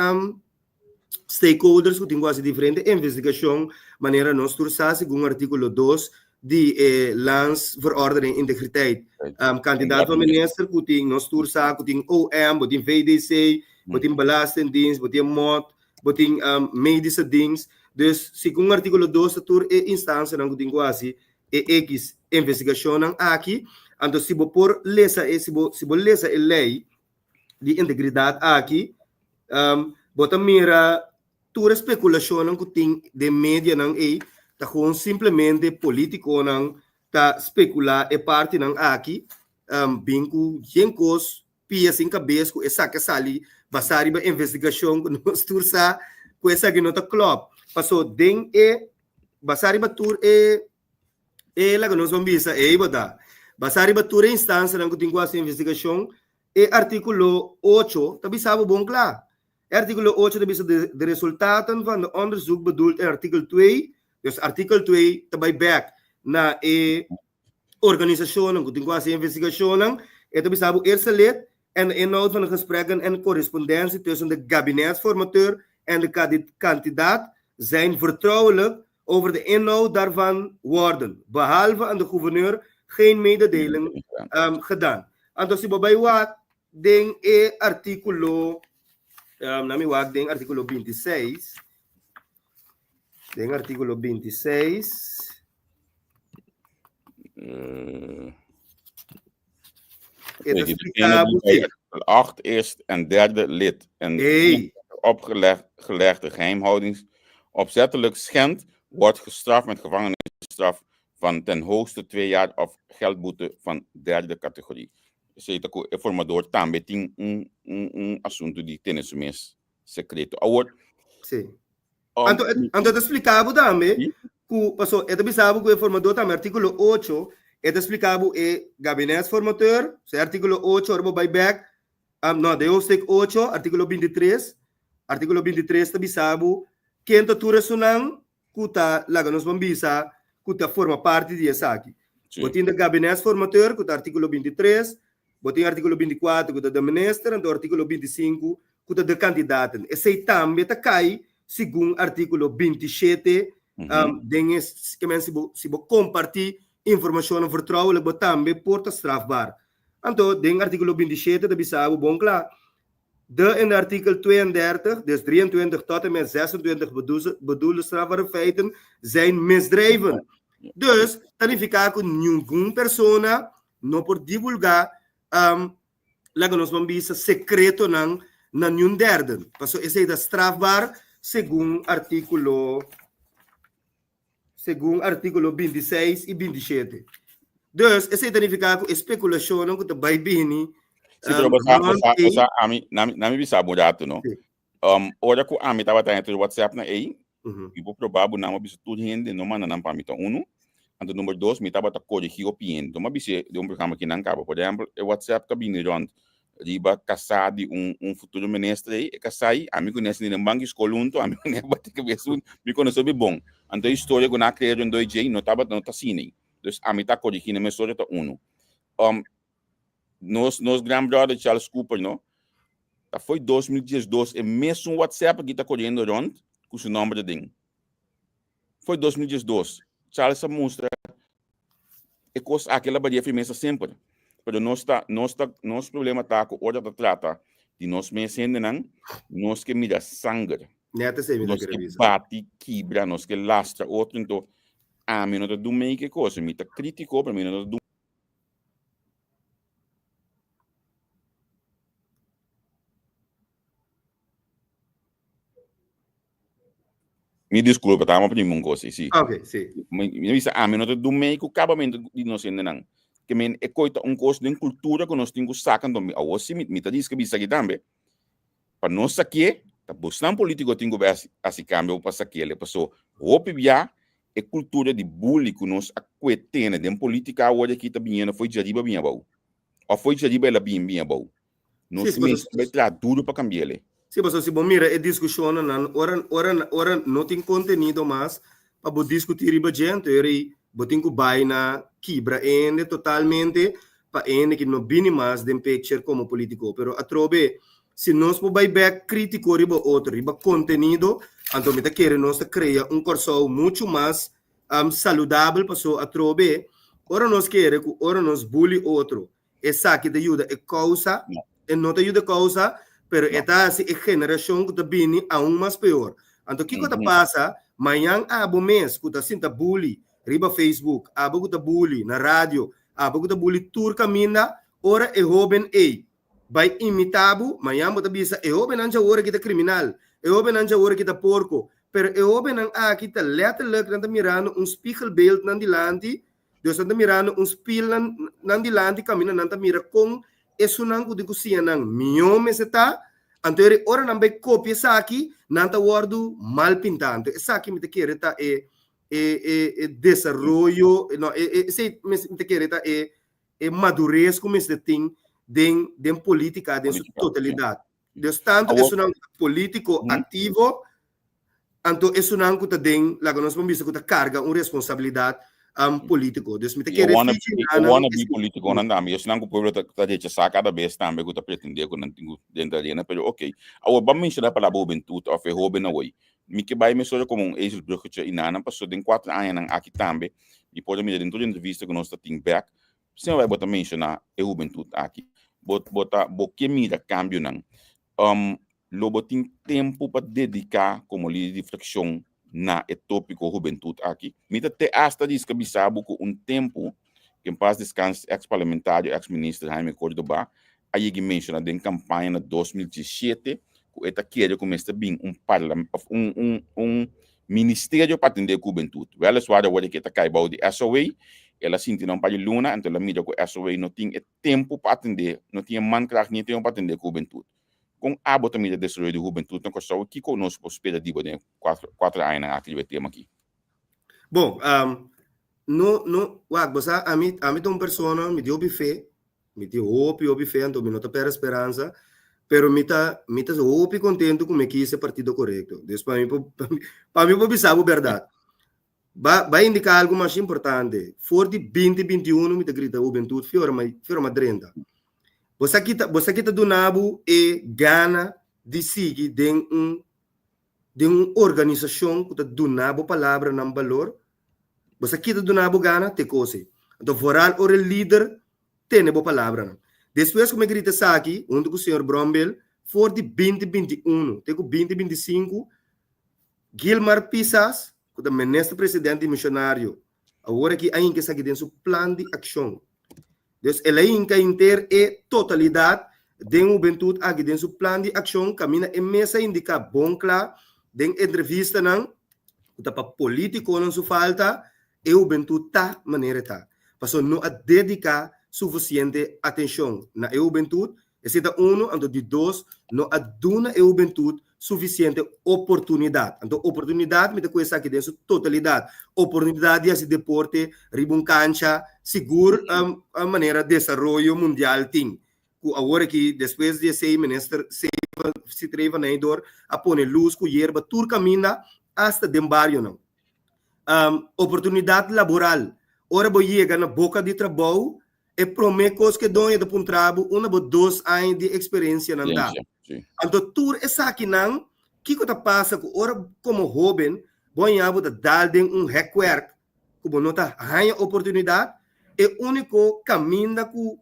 stakeholders que tem quase diferente investigação, maneira nós turçar segundo o artigo 2 de landsverordening integriteit. Kandidaat van minister, que nós turça, que tem OM, que tem VDC, que tem belastingdienst, que tem MOT, que tem medische dienst. Dus, segundo o artigo 2, é instância não tem quase X investigação aqui, então se você por lesa se você lesa a lei de integridade aqui, bota mira toda especulação que tem de mídia não é, tá com simplesmente político não tá especular é parte não aqui, bingo jencos pia sem cabeça com essa que sali basari ba investigação que nós tursa com essa que nota club passou den e basari ba tur e lá que nós vamos ver é boda basari ba tur instância não que tem quase investigação e artigo 8 também sabe bom claro artigo 8 também de resultaten van de onderzoek bedoeld in artikel 2 dus artikel 2 também back na organisatie que tem quase investigação e também sabe eerste lid en de inhoud van de gesprekken en correspondentie tussen de kabinetsformateur en de kandidaat zijn vertrouwelijk over de inhoud daarvan worden, behalve aan de gouverneur geen mededeling gedaan. En dus bij wat ding articulo nami wag ding articulo 26 ding articulo 26 8 eerste en derde lid en opgelegde geheimhoudings opzettelijk schendt, wordt gestraft met gevangenisstraf van ten hoogste 2 jaar of geldboete van derde categorie. Sei que o formador também tem assunto de tennis secreto. Agora, sim. Então explicava também que passou, é também sabe que o formador também artigo 8 é explicado é gabinete formador, se artigo 8 orbo buyback, não, de hoofdstuk 8, artigo 23 também sabe quem tá tudo sunang kuta laga nos bambisa kuta forma parte de essa aqui. Botin de gabinete formador kuta artigo 23 botin artigo 24 kuta da minister e artigo 25 kuta da candidato. Esse também tá cai segundo artigo 27 dengue que men se bo compartilhar informação vertrouwelijk bo também porta strafbaar. Então, den artigo 27 da sabe bom claro. De in artikel 32, dus 23 tot en met 26 bedoelde strafbare feiten zijn misdrijven. Dus, significa que nenhuma persona não pode divulgar lá que nós vamos ver secreto na nenhum derde. Passou esse é strafbaar segundo artigo 26 e 27. Dus, esse significa que especulação que vai vir sim, pero nami bisa mudar no. Ora que a mim tava dentro do WhatsApp na aí, e vou provável não bisa tudo gente não manda não para mim então and número 2 me tava corrigir opinião. Então mas bisa de programa que não acaba, por exemplo, o WhatsApp cabine rond riba casar de futuro ministro aí, e casar a mim conhece nem banco escolunto, a mim nem bate que besun, me conhece bem bom. Então história que na criaram em 2J não tava assim. Dus a mim tá corrigindo mas só tá Nos grand brother Charles Cooper, não? Foi 2012, e mesmo o WhatsApp que está correndo rond, com o nome de ding. Foi 2012. Charles mostra e coisa aquela badia firmeza sempre. Pero nosso problema está com hora da trata de nós mesmos não, nós que mira sangue. Nós que bate, quebra, nós que lastra outro, então a mim não tá do meio que coisa, me tá criticou para mim não tá do me desculpa, tá? Uma prima coisa, sim. Ok, sim. Me disse, a mim não do meio que o acabamento de nós ainda não. Que men é coisa coisa de cultura que nós temos sacando me ao assim me tá diz que bisa aqui também. Para nós aqui, tá buscando político tem que ver assim cambio para aqui, ele passou opibia é cultura de bullying que nós aquetena de política hoje aqui tá bem, foi jariba bem bom. Ou foi jariba ela bem bom. Nós mesmo vai tra duro para cambiar ele. Sim, mas se mira é discussão ora não tem conteúdo mais para discutir riba gente, ele botin que vai na quebra ainda totalmente para ainda que não bine mais de picture como político, pero a trobe se nós vai back crítico riba outro riba conteúdo, então me tá querendo nós criar corso muito mais saudável para so a trobe, ora nós quer que ora nós bully outro, essa que te ajuda é causa e não te ajuda causa pero esta é geração que está vindo aún mais pior. Então, o que passa? manhã abo mês kuta sinta bully riba Facebook, abo kuta bully na rádio, abo kuta bully tour caminha, ora e hoben vai imitabu, manhã bota bisa e hoben anja ora kita criminal, e hoben anja ora kita porco, pero e hoben ang kita letterlijk nanta mirando spiegelbeeld nandilandi, dus nanta mirando spiel nandilandi camina nanta mira com eso nang kudikusiya nang miome seta, antere ora nambay kopya sa aki, nanta wardu mal pintante, sa aki mita kireta desarrollo, no, mita kireta madurez como este ting, den política, den su totalidade. Dus tanto eso nang político activo, anto eso nang kuta den, laga nos pambisa kuta carga responsabilidade político. Dus mita kireta wanna be político nandami, eu não puedo tá de sacar da besta também que tá pretender que não tenho dentro ali, né? Pero ok. Agora vamos mencionar para a juventude of a jovem away. Me que vai me soja como esse bruxo inana passou de 4 anos aqui também e pode me dentro de entrevista que nós tá tem back. Você vai botar mencionar a juventude aqui. Bota que mira cambio não. Lobo tem tempo para dedicar como líder de reflexão na tópico juventude aqui. Mita te hasta diz que bisabo com tempo que em paz descanse ex-parlamentário, ex-ministro Jaime Córdoba, aí que menciona em campanha na 2017, que eta queria começar bem ministério para atender a juventude. Ela suada o que está caindo de SOA, ela sente não para luna, então ela mira que a SOA não tem tempo para atender, não tinha mankracht, nem tempo para atender a juventude. Com a botamida de desenvolvimento de juventude, não costuma que conosco expectativa de 4 anos aquele tema aqui. Bom, você a mim tem uma pessoa me deu fé, me deu hope fé, então me nota per esperança, pero me tá hope contento com que esse partido correto. Depois para mim vou pensar a verdade. Vai indicar algo mais importante. For de 2021 me tá grita juventude, fiora mais 30. Você kita do nabo e gana de seguir de uma organização que do nabo palavra não valor. Você kita do nabo gana te cose. Então foral o líder tem boa palavra. Depois como grita aqui, junto com o senhor Brombel, for de 2021, te com 2025, Gilmar Pisas, que é o ministro presidente missionário, agora que ainda está aqui dentro do plano de ação. Dus ela inca inter totalidade de juventude aqui dentro do plano de ação, camina e mesa indica bom claro, den entrevista não, para político não se falta, e juventude tá maneira tá. Passou não a dedicar suficiente atenção na juventude, esse é um, então de dois, não a duna juventude suficiente oportunidade. Então, oportunidade, me dá coisa aqui dentro, totalidade. Oportunidade de esse deporte, ribun cancha, seguro a maneira de desenvolvimento mundial tem. Agora que, depois de ser ministro, se treva na idor, a pôr luz, com hierba, tur caminha, hasta dentro barrio, não. Oportunidade laboral. Ora, vou chegar na boca de trabalho, e promete que dão de um trabalho, uma ou 2 anos de experiência não dá. Então, tur essa aqui não, que está passa com ora como jovem, bom abo da dar requer, como não tá ganha oportunidade, é único caminho que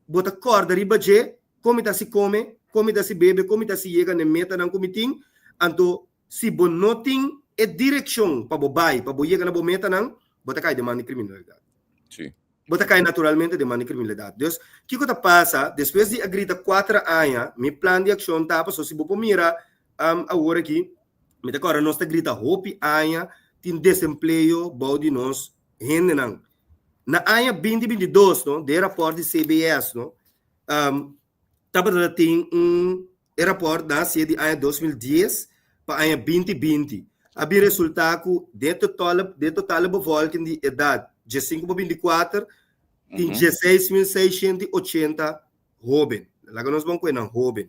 bota corda riba je, como tá se come, como tá se bebe, como tá se chega na meta não comitim, então se bom não tem é direção para bobai, para chegar na meta não, bota cai demanda criminalidade. Sim. Bota cai naturalmente demanda criminalidade. Deus, que coisa passa, depois de agrita 4 anos, meu plano de ação tá, passou se você mira agora aqui, me decora nós tá grita hope anos, tem desemprego, bode nós, rende não. Na ano 2022, no, de rapport de CBS, no, tava tem rapport da de ano 2010 para ano 2020. Havia resultado de total bevolking de idade de 5 para 24, tem 16.680 jovens. Lá que nós vamos com jovem.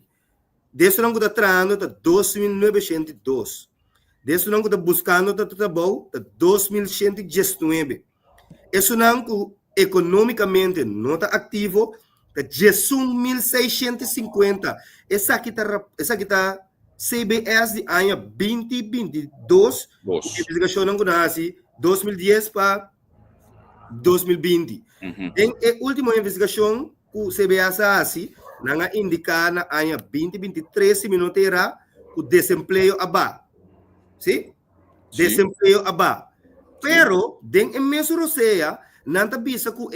Desse não está trando está 2.902. Desse não está buscando está bom está 2.119. Isso não economicamente não está ativo está 1.650. Essa aqui está CBS de ano 2022. A investigação não conhece 2010 para 2020. Em última investigação que o CBS assim, não indica na ano 2023 minuteira o desemprego abaixo. Sim? desemprego aba. Pero, den imenso roceia, nanta bisa ku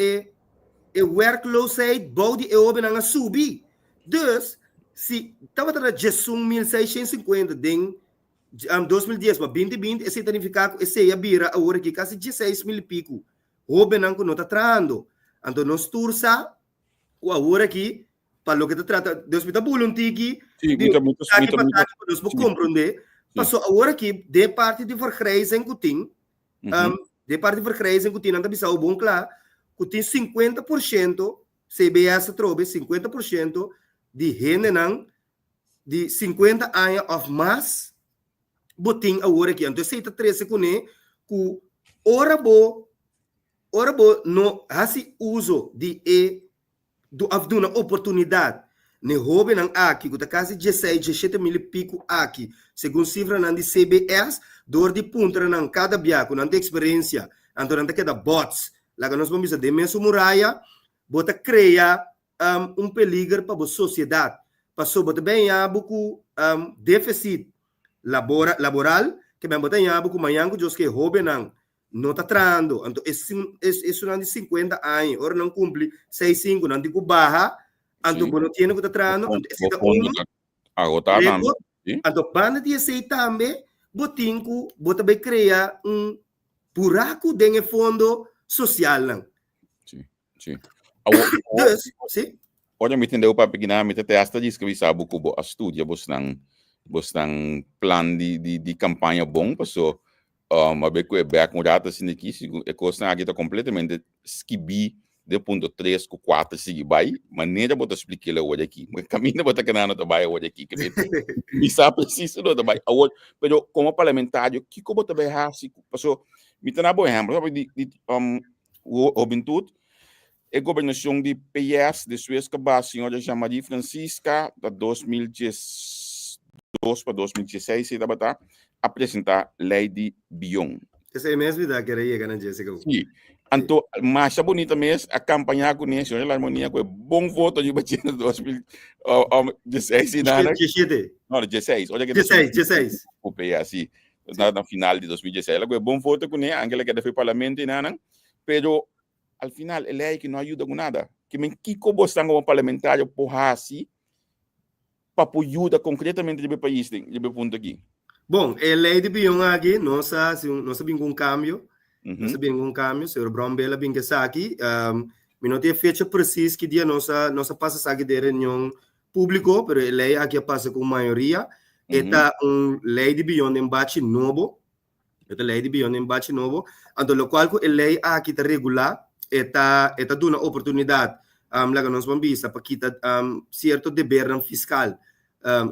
werkloosheid bouwde oben aan subir. Dus, se estava a 16.650 den 2010, mas 2020, esse significa que esse é bira agora que quase 16.000 pico. Oben não está trando. Então, nós tursa o agora aqui, para o que trata, Deus me dá bulunti muito. Nós vamos compreender. Passou agora aqui, de parte de vergrijzing que tem, de parte de vergrijzing que tem, não está pensando bom claro, que tem 50%, CBS trobe 50% de gente não, de 50 anos ou mais, botem agora aqui. Então, você está 13 com ele, que ora bo não há uso de uma oportunidade. Ne houve não aqui, que está quase 16, 17 mil pico aqui, segundo cifra não de CBS, dor de punta não cada biaco, não tem experiência, então não tem cada bots, lá que nós vamos dizer, de mesmo muralha, bota criar peligro para a sociedade, passou bota bem a buco déficit laboral, que bem bota a buco manhã que que houve não está trando, então isso não de 50 anos, ora não cumpre 65, não digo barra. Então, quando tem que estar trando, então, banda de esse também, botinco, bota bem criar buraco dentro do fundo social. Sim. Sim. Olha, me entendeu para pegar, me até hasta diz que vi sabe que a estúdia, bostan plan de campanha bom, passou, a ver que é back com data assim aqui, é coisa aqui está completamente skibi. De ponto 3 com 4 seguir vai maneira bota explicar lá hoje aqui mas caminho bota que não tá vai hoje aqui que me sabe preciso não tá vai hoje pero como parlamentário que como tá vai assim passou me tá na boa exemplo sabe de juventude a governação de PS de Suez que a senhora Maria Francisca da 2012 para 2016 se dá apresentar lei de Bion essa é mesmo da que era aí que Jessica sim. Então, mais bonita mesmo, a campanha com a senhora Harmonia, com bom voto de batia em 2016. Não, 16. Olha que 16. O assim, na final de 2016. Ela com bom voto com ela, Angela que foi parlamento e nada, pero al final ele é que não ajuda com nada. Que men Kiko Bostan como parlamentário porra assim, para ajuda concretamente de país, de ponto aqui. Bom, a lei de Bion aqui, nós sabemos um cambio. Nós sabemos um caminho, o senhor Brombela bem que está aqui. Não tem fecha precisa que dia nossa passa aqui de reunião público, mas a lei aqui passa com maioria. Esta lei de Bion em bate novo. Esta lei de Bion em bate novo. Então, o qual a lei aqui está regular, esta dá uma oportunidade, lá que nós vamos ver, para quitar certo dever fiscal.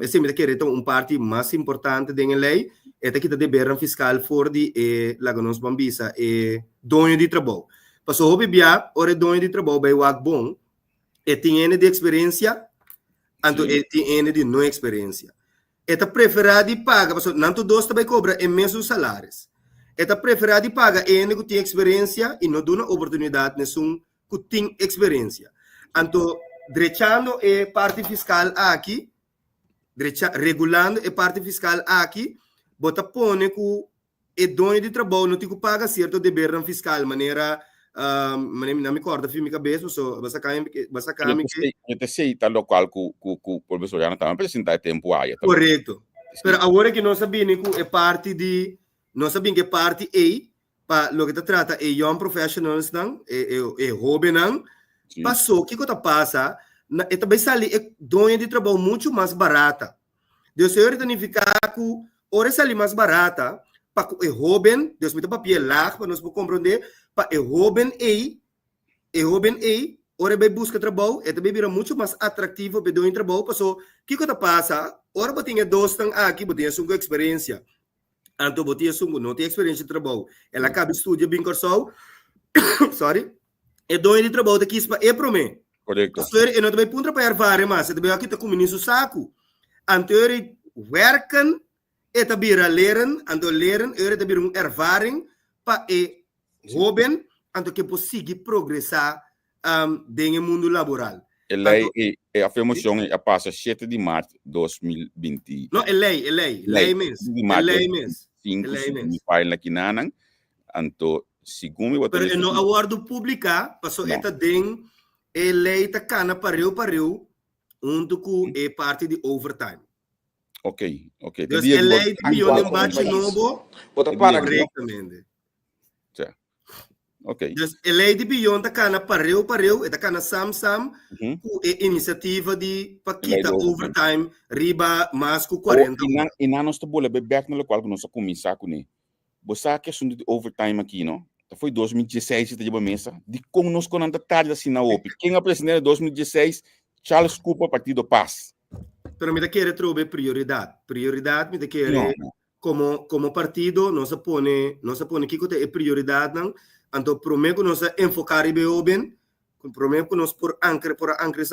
É sempre que é parte mais importante da lei, é que o dever fiscal for de lá que nós vamos ver, dono de trabalho. Passou o bebia, ora dono de trabalho vai o bom, tem de experiência, então tem de não experiência. Preferado de paga, passou não todos também cobra em mesmo salários. Preferado de paga que tem experiência e não dá uma oportunidade nesse que tem experiência. Então, derechando a parte fiscal aqui, regulando a parte fiscal aqui, bota pone que o dono de trabalho não tem que pagar certo dever fiscal, maneira não me corta filme cabeça, só basta que eu sei tal local que o professor já não estava apresentar tempo aí. Correto. Mas agora que nós sabemos que é parte de nós sabemos que é parte para o que trata é young professionals não, é jovem não, passou o que passa e também sali é dono de trabalho muito mais barata. Deus senhor significa que ora sali mais barata para o jovem, Deus me dá papel lá para nós compreender, para o jovem ora vai buscar trabalho, e também vira muito mais atrativo para dono de trabalho, passou o que passa, ora botinha dois tão aqui, botinha sua experiência, então botinha sua não tem experiência de trabalho, ela acaba estudia bem corso, sorry, e dono de trabalho daqui para para mim. Correto. Eu não também punta para ervar, mas eu também aqui está com o ministro saco. Então, werken, e também leren, então leren, eu também ervaring para o jovem, então que possível progressar dentro do mundo laboral. A afirmação é a passa 7 de março de 2020. Não, é lei mesmo. 5 file na kinanan anto sigumi wato pero no awardo publica paso eta den lei ta kana pareu unto ku e parte de overtime. Ok. Dus a lei de milhão de bate novo corretamente. Ok. Dus a lei de bilhão ta kana pareu eta kana sam ku e iniciativa de paquita overtime riba mas ku 40. Ina nós to bola bebek no local que nós começar com ne. Bossa que assunto de overtime aqui, não? Foi 2016 de mesa. De como nós com anta tarde assim na OP. Quem apresentou 2016 Charles Cooper Partido Paz. Pero me quiere trobe prioridade me quiere como partido não se pone que é prioridade não então prometo nós enfocar bem prometo nós por ancre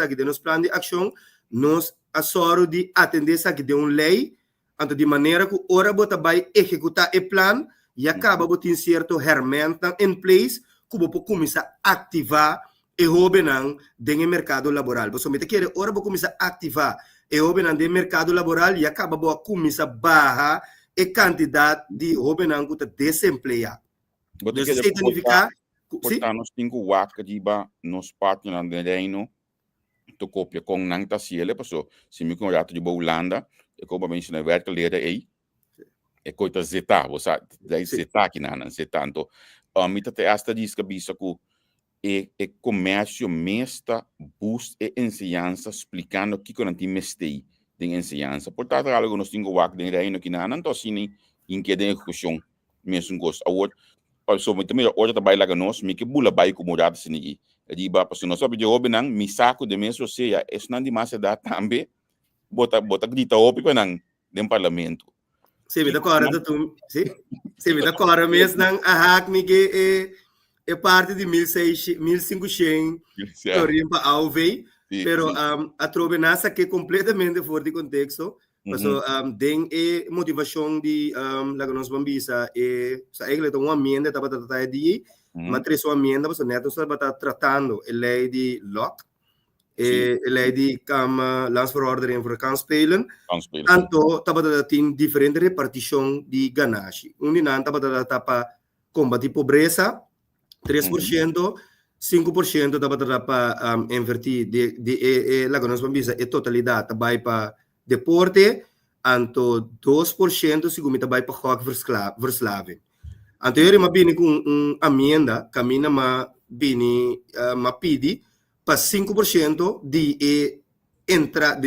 aqui de nos plano de ação nós assoro de atender aqui de lei então de maneira que ora bota vai executar o plano e acaba botar certo herramienta em place como para começar a ativar e hobenang dentro do mercado laboral. Você me quer ora vou começar a ativar e hobenang dentro do mercado laboral e acaba boa começar barra e quantidade de hobenang que está desempregado. Isso significa portanto nós temos o WAC de ba nos partners de reino to copia com nang tasiele passo se me contato de Holanda e como mencionei werkleider aí e coita zeta você daí zeta aqui na zeta então mita te esta diz que bisa ku e comércio mesta boost e ensinança explicando que quando tem mestei de ensinança portanto algo nós temos o WAC de reino aqui na então assim em que de execução mesmo gosto award also muito melhor hoje trabalho lá nós me que bula vai como já assim aí de ba passo nós sabe de obenang mi saco de mesmo seja é não de massa da também bota grita opi para não de parlamento se me dá corda tu se me dá corda mesmo não a hack me que é parte de 1500 para AUV, pero a trovenasa que completamente fora de contexto, mas tem a motivação de lá que nós vamos ver sa egla uma amenda estava tratando de mas três amenda mas neto estava tratando a lei de lock a lei de cama landsverordening voor kanspelen anto estava tratando diferente repartição de ganagem não estava tratando para combater pobreza 3%, 5% da para invertir de lá que nós vamos ver a totalidade vai para deporte, anto 2% segundo vai para hockey verslaving. Anterior ma bini com amenda, camina ma bini ma pidi para 5% de entrada,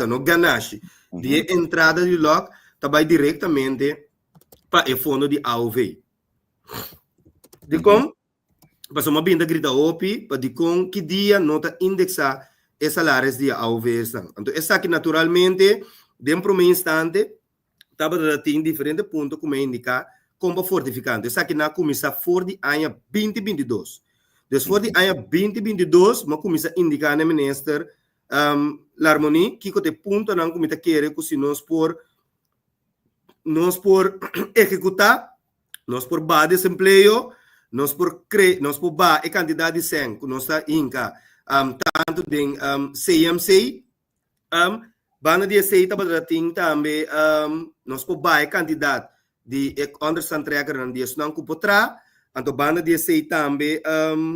no ganache, de entrada de lock, vai diretamente para o fundo de AUV. De como passou uma binda grita OPI para de com que dia nota indexar os salários de AUV estão. Então essa aqui naturalmente dentro de um instante estava em diferentes pontos como indicar como fortificante. Essa aqui na começa for de ano 2022. Después de ano 2022 mas começa a indicar no minister a harmonia que te ponto não começa querer que se nós por executar nós por ba desemprego, nós por ba e quantidade de sen, nós está inca tanto de CMC, banda de aceita para ting também nós por ba e quantidade de understand tracker não dias não cupotra, anto banda de aceita também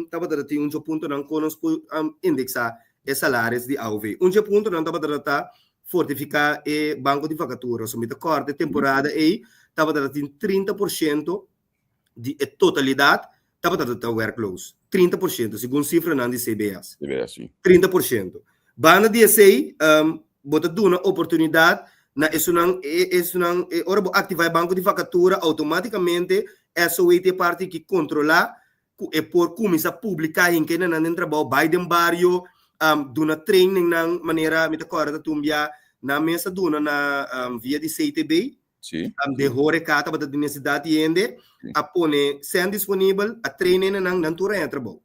tava para ting ponto não nós por indexar os salários de AUV. Ponto não tava para fortificar e banco de vacatura, somita corte temporada e estava tratando 30% de totalidade, estava tratando workloads. 30%, segundo cifra não de CBS. 30%. Banda de SEI, bota uma oportunidade, ora ativar o banco de vacatura, automaticamente, essa é a parte que controla, e por começar a publicar em que não trabalho, vai de barrio, duna training na maneira, me acorda, tumbia, na mesa duna na via de CTB, de horeca para a universidade ende a pone sendo disponível a treinar na tura entra bom.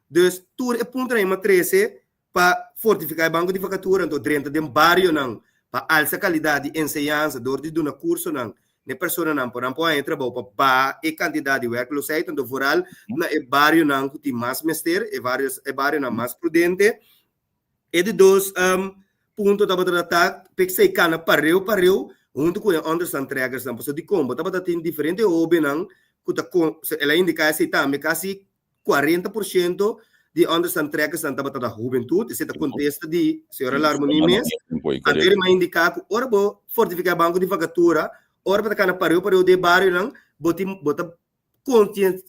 Dus tur é ponto aí matrese para fortificar o banco de vacatura então dentro de barrio não para alta qualidade de ensinança dor de uma curso não ne pessoa não por ampo entra bom para ba e quantidade de workload site então foral na e barrio não que tem mais mester e barrio não mais prudente e de dois ponto da tratar pexei cana pareu junto com understand trackers não posso de combo tá tem diferente obe não ela indica assim também quase 40% de understand trackers não tá da juventude esse tá contexto de senhora Larmonie mesmo anterior mais indicar que ora bo fortificar banco de vacatura ora para cá para de bairro não bota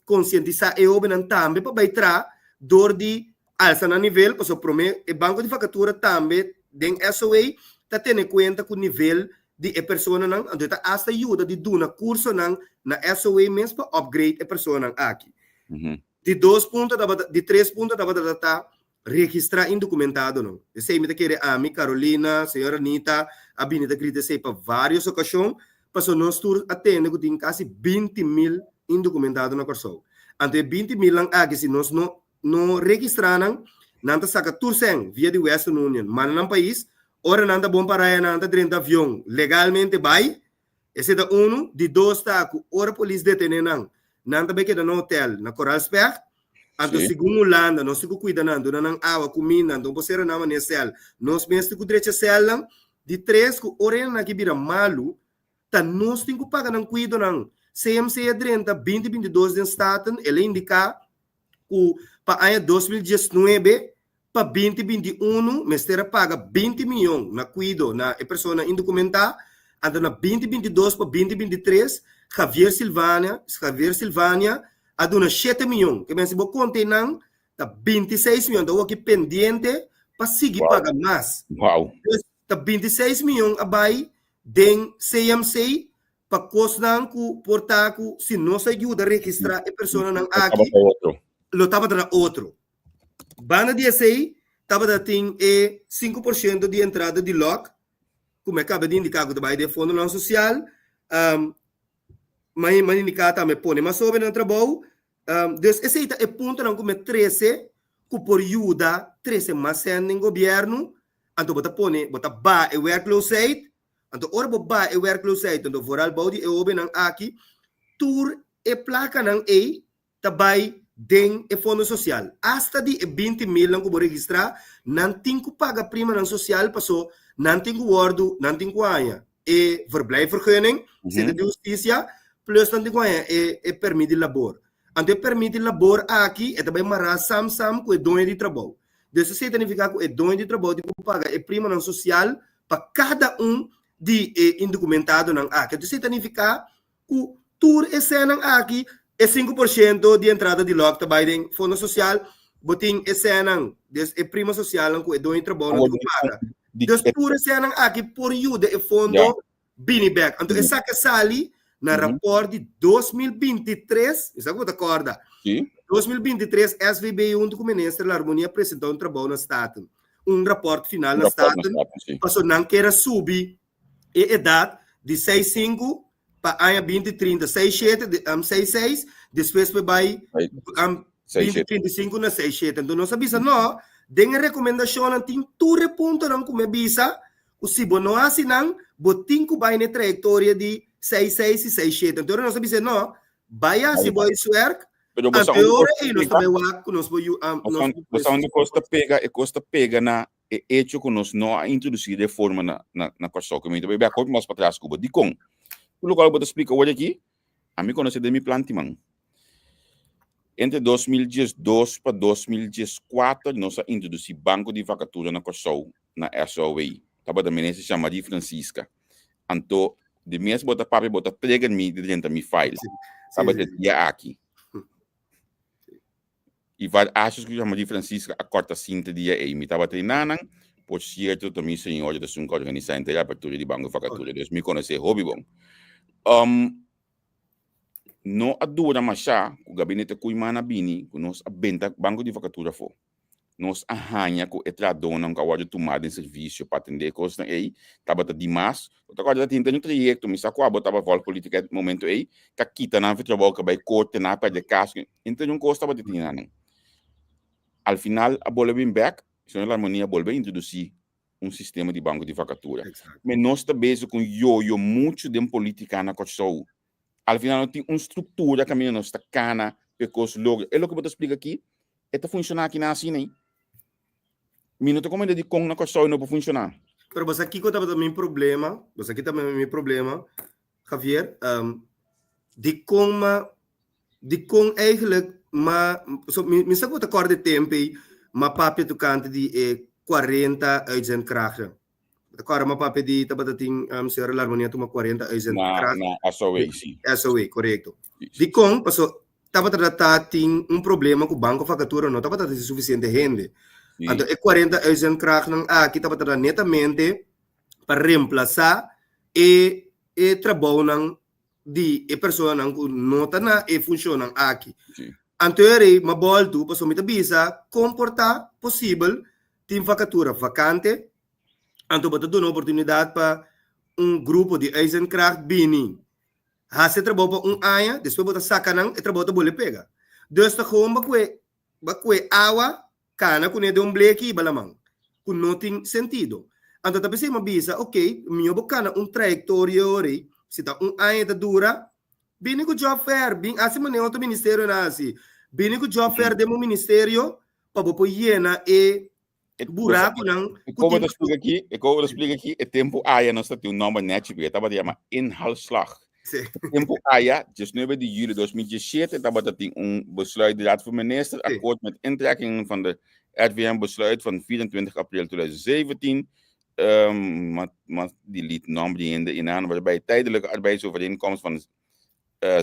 conscientizar e obe não também para baitrar dor de alça na nível para promete e banco de vacatura também den SOA tá tendo conta com o nível de pessoa não então tá hasta ajuda de dar curso não na SOA mesmo para upgrade a pessoa não aqui de 2 pontos de 3 pontos da tá registrar indocumentado não eu sei me querer a mi Carolina senhora Anita a Benita grita sei para várias ocasiões passou nós tour atende que tem quase 20,000 indocumentados na corso então 20,000 lang aqui se nós não registraram não tá saca tour sem via de Western Union mas no país ora nanda bom para nanda dentro de avião legalmente vai esse é um de 2 tá ora polícia detém não nanda bem que no hotel na Coral Spec anto segundo landa nós fico cuidando não água comida então você não na cel nós mesmo que direito cel de 3 que ora na que vira malu tá nós tem que pagar não cuido não CMC é 2022 de staten ele indica o para ano 2019 para 2021, Mestera paga 20 milhões na cuido na pessoa indocumentada, anda na 2022 para 2023, Javier Silvânia, aduna 7 milhões, que se você conta tá 26 milhões, então aqui pendente para seguir pagar mais. Uau. Tá 26 milhões abai den CMC para costar com portar com se não se ajuda a registrar a pessoa não aqui, lo tava dando outro. Banda de SAI, estava tem 5% de entrada de LOC, como acaba de indicar que vai de fundo não social, mas indicar também põe mais sobre no trabalho, esse é ponto não como 13, que por ajuda 13 mais sendo em governo, então bota ba e work close aid, então ora ba e work close aid, então voral body e obe não aqui, tour e placa não tabai den e fundo social. Hasta de 20,000 lang ko registrar, nanting ko paga prima ng social paso, nanting ko wardo, nanting ko aya. E verblijfvergunning, de justicia, plus nanting ko aya e permit de labor. Ante permit de labor aqui, e também mara sam ko e dono de trabalho. Desse significa que e dono de trabalho de ko paga e prima ng social para cada de indocumentado ng aqui. Desse significa que tour e senang aqui é 5% de entrada de LOC também fundo social, botin essenang, é prima social que é dono de trabalho que paga. Des pura essenang aqui por ajuda e fundo Biniback. Então essa que sali na rapport de 2023, isso é o que acorda. 2023 SVB junto com o Ministério da Harmonia apresentou trabalho na Staten. Rapport final na Staten, passou não queira subir a idade de 6,5 para ano 2030, 6,6, depois vai 2035 na 6,7. Então, nós sabemos, não, tem a recomendação, tem tudo ponto não como visa, o se não assinam, botin que vai na trajetória de 6,6 e 6,7. Então, nós sabemos, não, vai assim, vai work, agora e nós sabemos que nós vamos costa pega na hecho que nós não introduzir de forma na Corso, que me deu bem a coisa mais para trás, que de com o lugar que eu explico hoje aqui, a mim conhece de mi plantimão. Entre 2012 para 2014, nós introduzimos banco de vacatura na Corso, na SOA. Estava da menina se chama de Francisca. Então, de mesmo bota papel, bota trega me dentro da minha file. Estava de dia aqui. E vai acho que chama de Francisca a corta cinta dia aí. Me estava treinando, por certo, também senhor da sua organização inteira a abertura de banco de vacatura. Deus me conhece hobby bom. No adura masha o gabinete kuimana bini que nós abenta banco de vacatura for nós arranha com etradona um cawado tomada em serviço para atender coisa aí tava de mas outra coisa tem um projeto me sacou botava vol política momento aí que quita na trabalho que vai corte na para de caso então um costa de tinana al final a bola bem back senhor harmonia volve introduzir sistema de banco de vacatura mas nós também com yo muito de política na coisa al final não tem uma estrutura que não está cana porque logo é o que eu vou explicar aqui é funciona aqui na assim né minuto como ele de com na coisa não pode funcionar Pero basta aqui também problema, basta aqui também problema, Javier, de como eigenlijk, maar, so, minstens wat akkoord de tempo, maar papi tu kante die 40,000 krachten. Akkoord, maar papi die tabatating Sierra Larmonia tu maar 40,000 krachten. Na SOE, sim. SOE, correto. De com, passo, tabatating problema com o banco facatura, não tabatating suficiente gente. Então, 40,000 krachten aqui tabatating netamente para reemplaçar e trabalham di persona que nota na e funcionam aqui. Anteriormente, ma volto para somita bisa comportar possível tem vacatura vacante, anto bota uma oportunidade para grupo de Eisenkracht bini. Hase trabalho para aia, depois bota sacanang e trabalho bole pega. Dus ta gewoon bakwe awa kana kune de bleki balamang. Kun não tem sentido. Anto ta pensei ma bisa, ok, mio bocana trajectória ori se tá aia da dura, bini com job fair, bini assim mané outro ministério nasce, bini com job fair demo ministério, para pôr hiena e buraco não. Como eu explico aqui, é tempo aia nós temos nome net, porque estava de chama inhaalslag. Tempo aia, just nu bij de juli 2017, dat betekent besluit de Raad van Ministers, akkoord met intrekking van de RVM-besluit van 24 april 2017. Maar die liet naam in aan, waarbij tijdelijke arbeidsovereenkomst van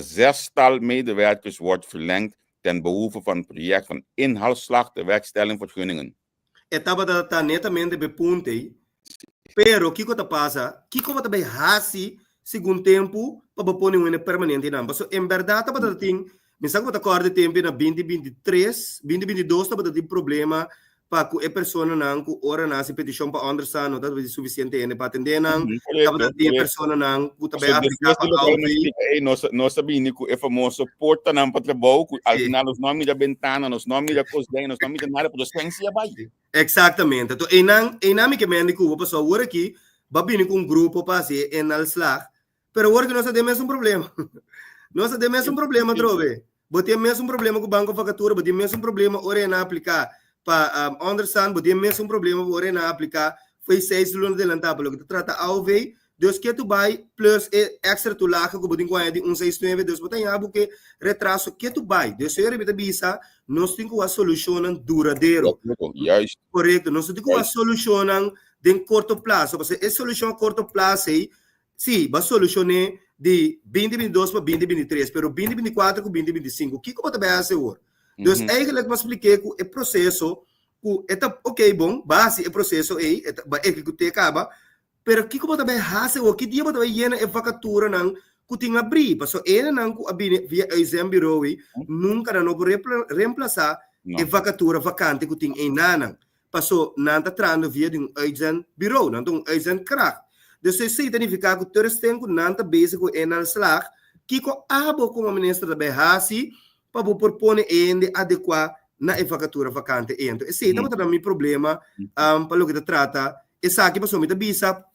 6-tal medewerkers wordt verlengd ten behoeve van het project van inhaalslag de werkstelling voor vergunningen. Estava da netamente bepunte, pero kiko ta pasa, kiko va também hasi segundo tempo para pôr um permanente não. Mas em verdade tava da ting, mensaje que acorda tempo na 2023, 2022 tava da problema para que a pessoa não que ora nasce petição para understand não tá suficiente ainda para atender não, tava da pessoa não que também aplicar para nós sabemos que é famoso porta não para trabalho, al final os nomes da ventana, os nomes da cozinha, os nomes da nada para ciência vai. Exatamente. Então, dinamicamente que o pessoal ora aqui, vai vir com grupo para ser inhaalslag, pero ora que nós temos um problema. Nós temos um problema, trove. Botem mesmo um problema com o banco facatura, botem mesmo um problema ora na aplicar para understand, botem mesmo um problema ora na aplicar foi 6 lunas de lantábulo que trata ao ver, Deus que tu vai plus extra tu laca que botem com a de 169, Deus botem a porque retraso que tu vai. Deus se repita bisa, nós temos uma solução duradoura. Correto, nós temos uma solução de curto prazo, porque essa solução a curto prazo aí, sim, vai solucionar de 2022 para 2023, pero 2024 para 2025, o que como também é seguro? Então, eigenlijk me expliquei que o processo, ok, bom, base o processo aí, executar acaba, pero que como também é seguro, que dia também llena a vacatura não, que tem abrir, porque ele não que via exame bureau nunca não pode reemplaçar a vacatura vacante que tem em nana, passou não está trando via de exame bureau, não tem exame crack. Dus isso significa que todos têm que não está basic em inhaalslag, que com abo como ministro da BHC para propor ainda adequar na vacatura vacante. Então, esse é também o problema para o que trata. Essa aqui passou muita bisa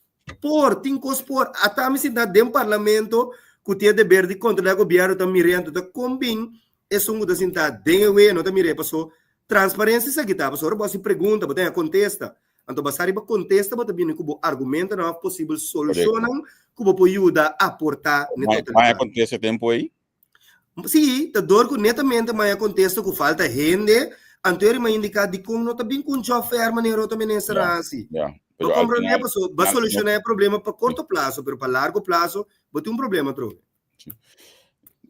tem que expor até a cidade do parlamento que tem dever de controlar o governo também rento da combin é um da cidade de não também passou transparência isso aqui tá passou você pergunta você contesta. Então, basari ba contesta ba também kubo argumenta na possível solução kubo po ajuda a aportar mas acontece tempo aí? Sim, tá dor que netamente mas acontece que falta gente, anterior mas indicar de como não tá bem com job fair maneiro também nessa assim. Então, compreender pessoa, vai solucionar o problema para curto prazo, mas para largo prazo, vai ter problema troco.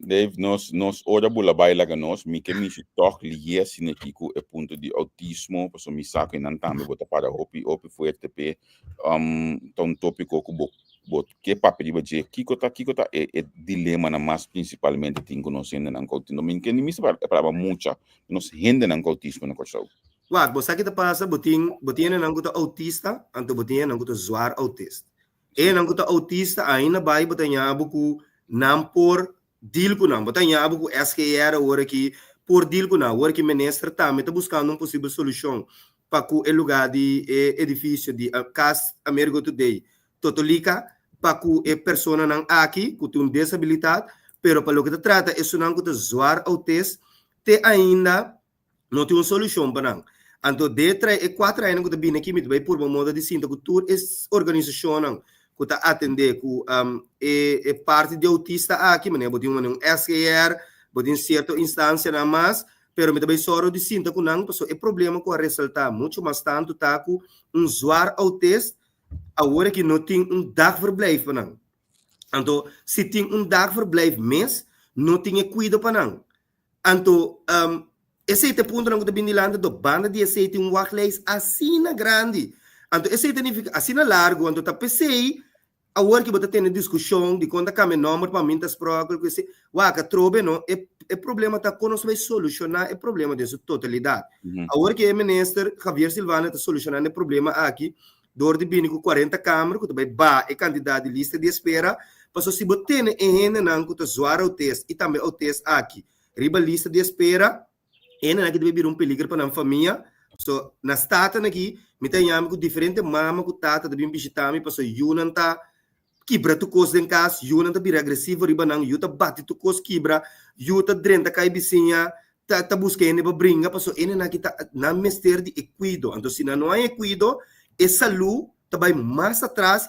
Dave, nós ora bula baila que nós, me que me toch lié sinetico e ponto de autismo, porque me saco e não também bota para hopi foi TP, então tópico que bot que papel de dizer que cota é dilema na mais principalmente tem conhecendo na autismo, me que nem se para muita, nós rende na autismo na coisa. Wag, você que tá passa botin na guta autista, anto botin na guta zwaar autista. E na guta autista ainda vai botanha buku não por deal com não, botanha buku SKR hora que por deal com não, hora que ministra também tá buscando possível solução para que o lugar de edifício de Cas Amerigo Today totalica para que a pessoa não aqui que tem disabilidade, pero para o que trata isso não guta zwaar autista te ainda não tem uma solução para não. Anto de 4 anos que bine aqui vai por uma moda de cinta que tu é organização que tá atender com é parte de autista aqui, mas botin um SKR, botin certa instância na mais, pero me também soro de cinta com não, é problema com a ressaltar muito mais tanto tá com zwaar autista, agora que não tem dagverblijf não. Anto se tem dagverblijf mês, não tem cuidado para não. Anto esse é o ponto que eu estou do banda de esse tem workplace assim na grande. Então, esse significa assim na largo, então tá pensei a hora que você tem discussão de quando a número para mim tá próximo que se que trobe não é problema tá quando vai solucionar é problema de sua totalidade. A hora que o ministro Javier Silvana tá solucionando o problema aqui, dor de bini com 40 câmaras, que também é candidato de lista de espera, passou se você tem em não que tá zoar o teste e também o teste aqui, riba lista de espera. Ena que deve vir peligro para a família. So, na stata aqui, me tem com diferente mama com tata, deve visitar me, passou yunan tá quebra tu cos em casa, yunan tá vir agressivo, riba não, yuta bate tu cos quebra, yuta drenta cai bicinha, tá busca ene para brinca, passou ena que tá na mester de equido. Então, se não há equido, essa luz tá vai mais atrás,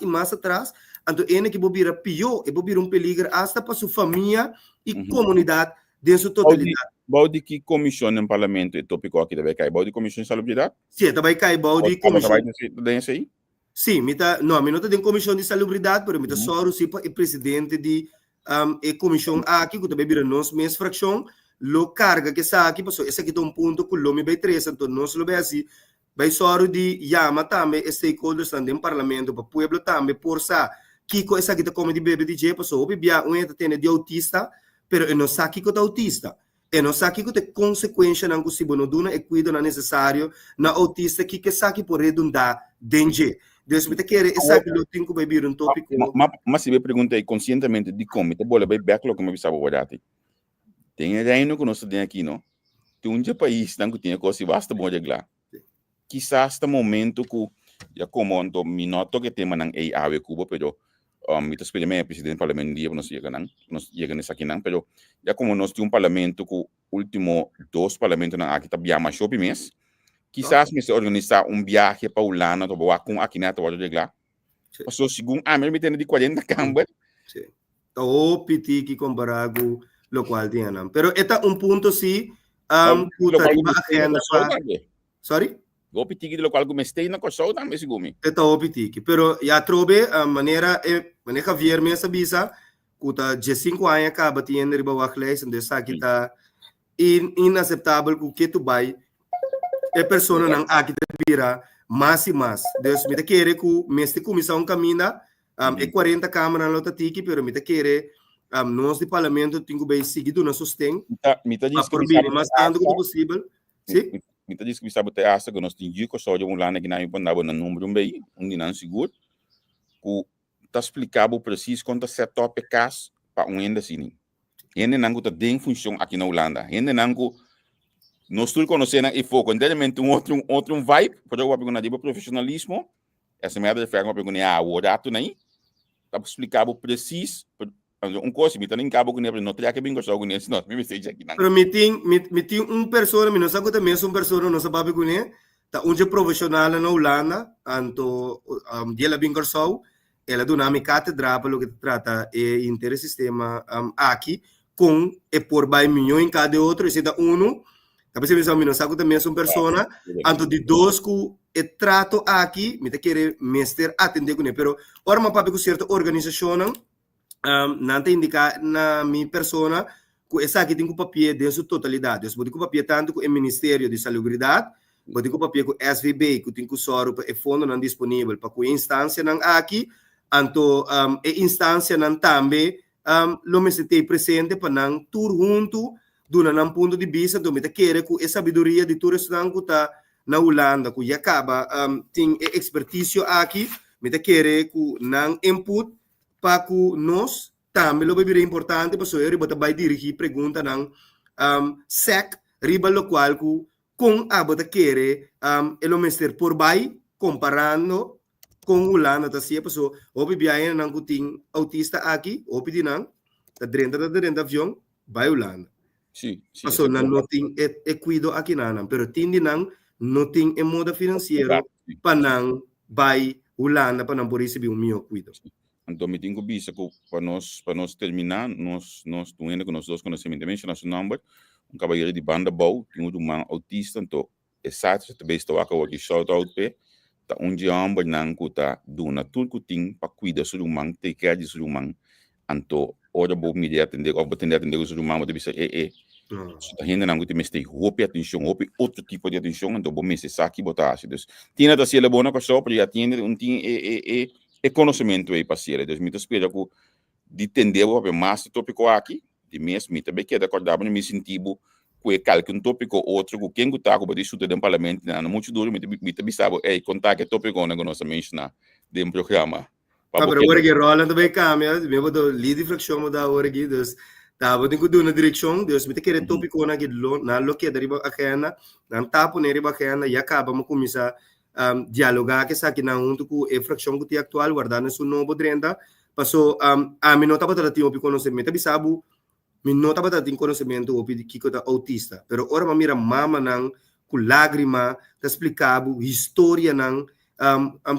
então ena que vou vir pior, e vou vir peligro hasta para sua família e comunidade de sua totalidade. Baude que comissão no parlamento é tópico aqui também cai. Baude comissão de salubridade? Sim, também cai baude comissão. Também aí? Sim, não tem comissão de salubridade, mas mita só o presidente de comissão aqui, que também vira nossa mesma fração, lo carga que está aqui, passou esse aqui tem ponto que o vai três, então nós lo vemos assim, vai só de yama também stakeholders também no parlamento, para o povo também por sa, que essa aqui tá como de bebê DJ, passou o bebê tem de autista, pero não sabe que é autista. E não sabe que tem consequência não que se não duna e cuida não necessário na autista que sabe por redundar danger. Deus me quer essa que eu tenho que beber tópico. Mas se eu perguntei conscientemente de como te bola vai backlog como bisa bodati. Tem aí no que nós temos aqui não. Tem um país não que tem coisa vasta bom de lá. Quizás no momento que já como onto minuto que tem manang AI Cuba pero ito espelhamente presidente do parlamento dia nós chega nessa aqui não, pero já como nós temos parlamento que último 2 parlamentos na aqui tá biama shopping mês, quizás me se organizar viaje para Holanda to boa com aqui na to de lá. Passou segundo me tem de 40 câmara. Sim. Tá piti que comparar com lo qual tinha não. Pero eta ponto sim puta agenda para. Sorry? Go pitiki de local como stay na coisa também se gumi. Eta o pitiki, pero já trobe a maneira Javier me sabisa kuta de 5 anos acaba tendo riba workplace onde está aqui tá inaceitável que tu vai é pessoa não aqui te vira mais e mais. Deus me quer que mestre comissão caminha é 40 câmaras lá tiki, pero me quer nós de parlamento tenho bem seguido na sustém. Me tá dizendo que mais tanto quanto possível. Sim. Mita diz que bisa bote asa que nós tínhamos que só de lana que não impondava no número bem, não seguro, que tá explicado preciso quanto setup caso para ainda assim. Ainda não que tá em função aqui na Holanda. Ainda não que nós tudo conhecemos e foco, entendimento outro vibe, para eu perguntar de profissionalismo, essa merda de ferro para perguntar o rato aí, tá explicado preciso. Coisa me nem cabo com ele não teria que bem gostar com ele senão me sei aqui não. Pero me tem pessoa me não sabe também pessoa não sabe com ele tá profissional na Holanda anto dia bem gostou ela do nome cátedra para o que trata interesse sistema aqui com por by milhão em cada outro e se dá talvez me não sabe também pessoa anto de 2 que trato aqui me quer mestre atender com ele pero ora uma papo com certa organização não tem indicar na minha persona que essa aqui tem que papel de sua totalidade. Eu vou ter papel tanto com o Ministério de Salubridade, vou ter papel com o SVB, que tem que soro para o fundo não disponível para que a instância não aqui, então a instância não também lo me sente presente para não tur junto duna não ponto de vista do me querer que a sabedoria de tudo isso não está na Holanda que já acaba tem expertise aqui me querer que não input para que nós também lo bem importante para so eu vai dirigir pergunta não sec riba lo qual com a bota querer ele mestre por vai comparando com o Holanda tá se passou o bebê não que tem autista aqui o pedi não tá dentro da avião vai Holanda sim passou não tem cuido aqui não pero tem não não tem em moda financeiro para não vai Holanda para não poder receber meu cuidado. Então, me tenho visto que para nós terminar, nós temos com nós dois conhecimentos também, nosso número, cabalheiro de banda bom, tem um autista, então, exato, também estou aqui shout out pe, tá dia amba não cuta duna tudo que tem para cuidar sobre o man, take care de sobre o man, então, ora bom me de atender sobre o man, mas deve a gente não tem mais roupa atenção, roupa outro tipo de atenção, então bom me se aqui botar assim, dus tinha da ser boa com só para atender tem conhecimento aí parceiro, dus me espera que de entender o mais tópico aqui, de mesmo me também quer acordar para me sentir que calque tópico outro que quem está com isso do parlamento não muito duro me também sabe contar que tópico não nós mencionar de programa. Agora agora que rola também cambia, me vou do lead fraction da hora aqui, dus tava tem que dar na direção, Deus me quer tópico na que na lo que deriva a cana, na tapo na deriva a cana e acaba me começar dialogar que sabe na junto com a fração que tem atual guardando seu novo drenda, passou a mim não tava tendo um conhecimento, sabe, me não tava tendo conhecimento o que que tá autista, pero ora me mira mama nang com lágrima, tá explicado história nang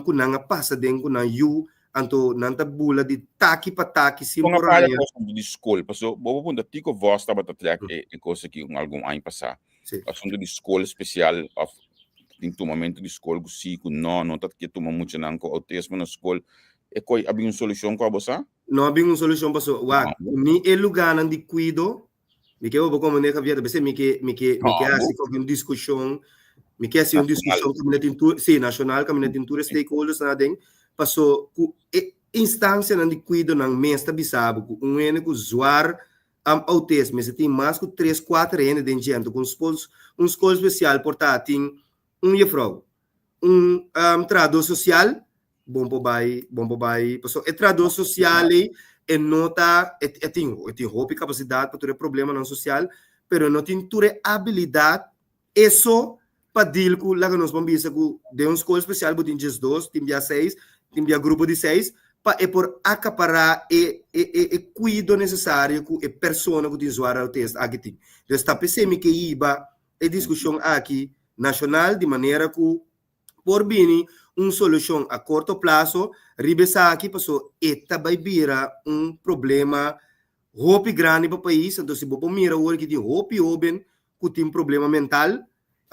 com nang passa dentro na you anto nanta bula di taki pataki simporaya de escola passou bobo punta tico voz tava track e coisa que algum ano passar assunto de escola especial tem um momento de escola que sim não tá que toma muito não com autismo na escola e coi havia uma solução com a você não havia uma solução passou wa ni el lugar de cuido me que eu vou como nem havia de ser me que assim com uma discussão me que assim uma discussão nacional caminhante tour stakeholders na dentro passou com instância de cuido na mesta bisabo com único zoar autismo se tem mais que 3-4 anos de gente com escola especial portátil jefrou tradutor social bom pai passou tradutor social e nota tem roupa e capacidade para ter problema não social pero não tem ter habilidade isso para deal com lá que nós vamos ver de uma escola especial tem 2 tem 6 tem grupo de 6 para por acaparar e cuido necessário com a pessoa que tem usuário autista aqui tem. Então está pensando que iba a discussão aqui nacional de maneira que por bem uma solução a curto prazo ribesa aqui passou eta vai virar problema roupa grande para o país então se você mira agora que tem roupa jovem que tem problema mental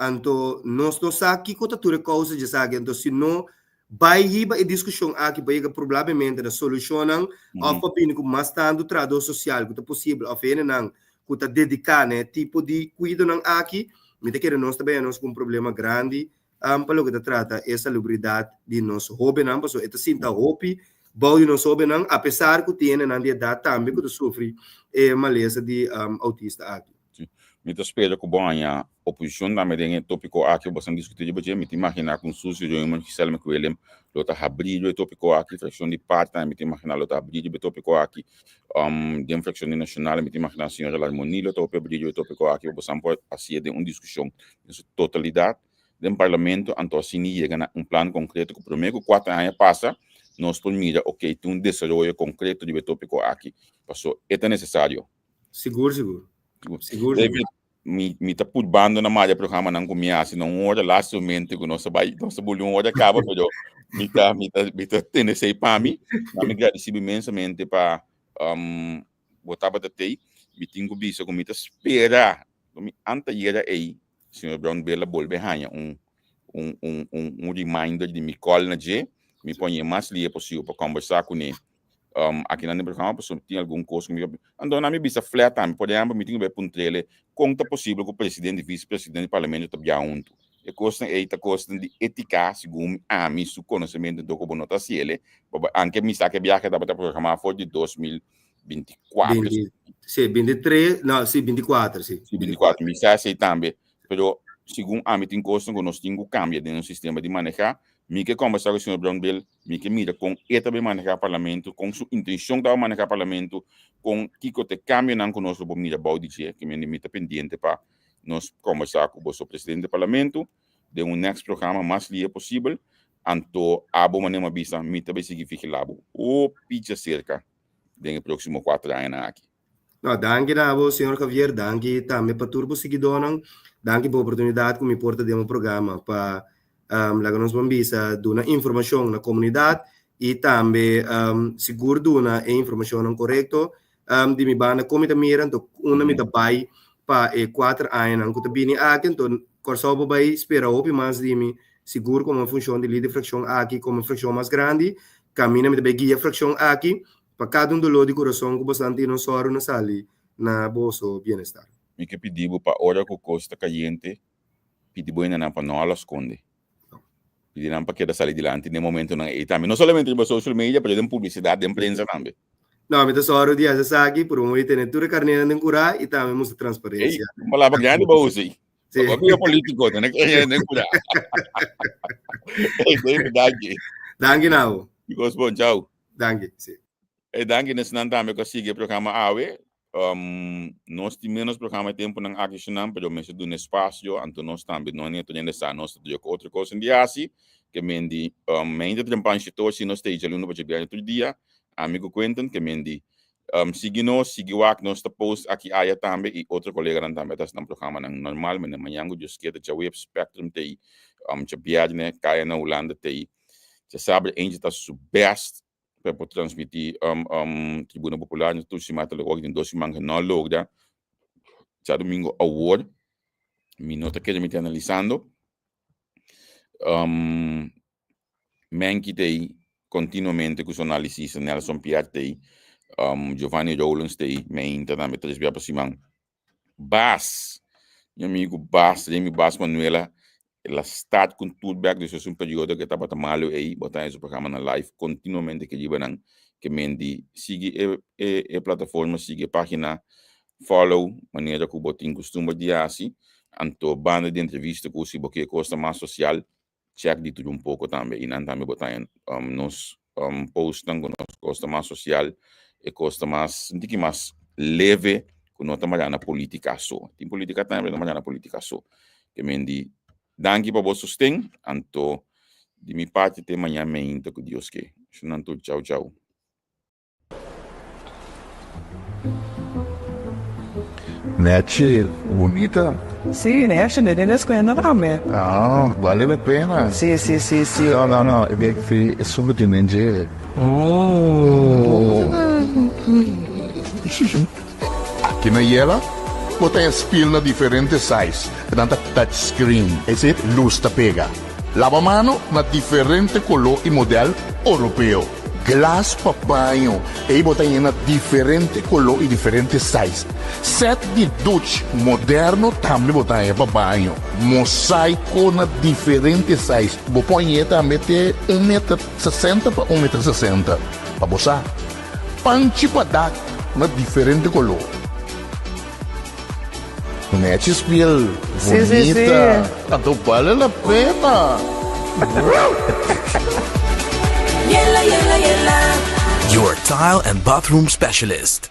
então nós não sabemos que cotatura causa de sabe então se não vai ir a discussão aqui vai provavelmente a solução ao papel que mais tanto trabalho social que é possível a feira não que está dedicado né tipo de cuidado não aqui me te quer nós também nós com um problema grande para o que trata essa salubridade de nós jovens não passou é sinta hope bom de nós jovens não apesar que tem na idade também que sofre maleza de autista aqui me espero que bom a oposição da medida tópico aqui você discutir de me imaginar com sujo de uma que selma com ele lota abrir o tópico aqui fração de parte me imaginar lota abrir o tópico aqui de fração nacional me imaginar a senhora Larmoni lota abrir o tópico aqui você pode assim de uma discussão em sua totalidade do parlamento então assim chega um plano concreto que primeiro 4 anos passa nós por mira ok tem desenvolvimento concreto de tópico aqui passou é necessário seguro me tá por bando na malha programa não comia assim não hora lá somente que nossa bolhão hora acaba mas me tá tendo esse para mim me agradeço imensamente para botar para ter me tenho visto como me tá esperar antes de ir aí senhor Brown Bela volver ganhar reminder de me call na G me põe mais livre possível para conversar com ele aqui na programa pessoa tem algum coisa comigo então na minha vista flat time por exemplo me tenho ver puntrele conta possível que o presidente e vice-presidente do parlamento também junto e coisa de ética segundo a mim su conhecimento do como nota ciele anche mi sa che viaja da programa for de 2024 sì 23 no sì 24 sì 24 mi sa sei também pero segundo a mim tem coisa que nós temos cambia dentro do sistema de manejar me que conversar com o senhor Brown Bell, me que mira com também manejar o parlamento, com sua intenção de manejar o parlamento, com que te cambia não conosco para mira Baudice, que me limita pendente para nós conversar com o presidente do parlamento, de next programa mais livre possível, anto abo manema bisa, me também significa labo, o pizza cerca, do próximo 4 anos aqui. No, danke na vo, senhor Javier, danke também para turbo seguidonang, danke pela oportunidade que me porta de um programa para lagar-nos bambisa, dar informação na comunidade e também seguro dar informação correta, de me banda como te miram, to uma me bai para 4 anos, não que te bini aqui, então corso bai espera opi mais de mim, seguro como funciona de líder fração aqui, como fração mais grande, caminha me te guia fração aqui. Para cada dolor de coração que bastante não soro na sali na bolso bem-estar. Me que pediu para hora que costa caliente, pediu ainda para não las esconde. Pediram para que da sair dilante no momento não e também não somente para social media, mas também publicidade, imprensa também. Não, me soro dia essa aqui por um ter tudo carneira nem curar e também muita transparência. Malah bagani ba usay. Ako yung politiko na kaya nem curar. Danke. Danke now. Because bom, tchau. Danke, sim. Danke nesse não também consigo programa AWE. Nós temos programa tempo não aqui não, pero me do espaço, então nós também não é tudo nessa nós temos outra coisa em dia assim, que mendi ainda tem panchito se nós temos aluno para chegar todo dia, amigo Quentin que mendi siga o nós post aqui aí também e outro colega também está no programa normal, mas amanhã eu just que a web spectrum tem viagem né, cai na Holanda tem, já sabe ainda está o best para transmitir Tribuna Popular no tudo se mata logo em 2 semanas não logo já domingo award minuto que a gente analisando Menki tem continuamente com os análises Nelson Piat tem Giovanni Rowlands tem me também 3 dias por semana Bas meu amigo Bas Manuela ela está com tudo back de um período que estava malo aí botar esse programa na live continuamente que ele vai que mendi siga a plataforma siga a página follow maneira que o botin costuma de assim anto banda de entrevista com o que custa mais social check de tudo pouco também e não também botar nos postam com nos custa mais social e custa mais um pouco mais leve com nós trabalhar na política só tem política também trabalhar na política só que mendi danke para você sustento, anto de minha parte até amanhã então que Deus quer. Tchau, tchau. Nete, bonita. Sì, ne esce nelle scuole rame. Ah, vale a pena. Sì. No, è solo di mangiare. Aqui na Iela, botem a spil na diferentes size. Tanta touchscreen. Esse luz ta pega. Lavamano na diferente color e modelo europeu. Glass pa banho. E botem na diferente color e diferente size. Set de duche moderno também botem pa banho. Mosaico na diferente size. Bopõe também ter 1,60 m para 1,60 m. Para boçar. Panchi pa dar na diferente color. Nete Spiel, bonita, tanto vale a pena. Your tile and bathroom specialist.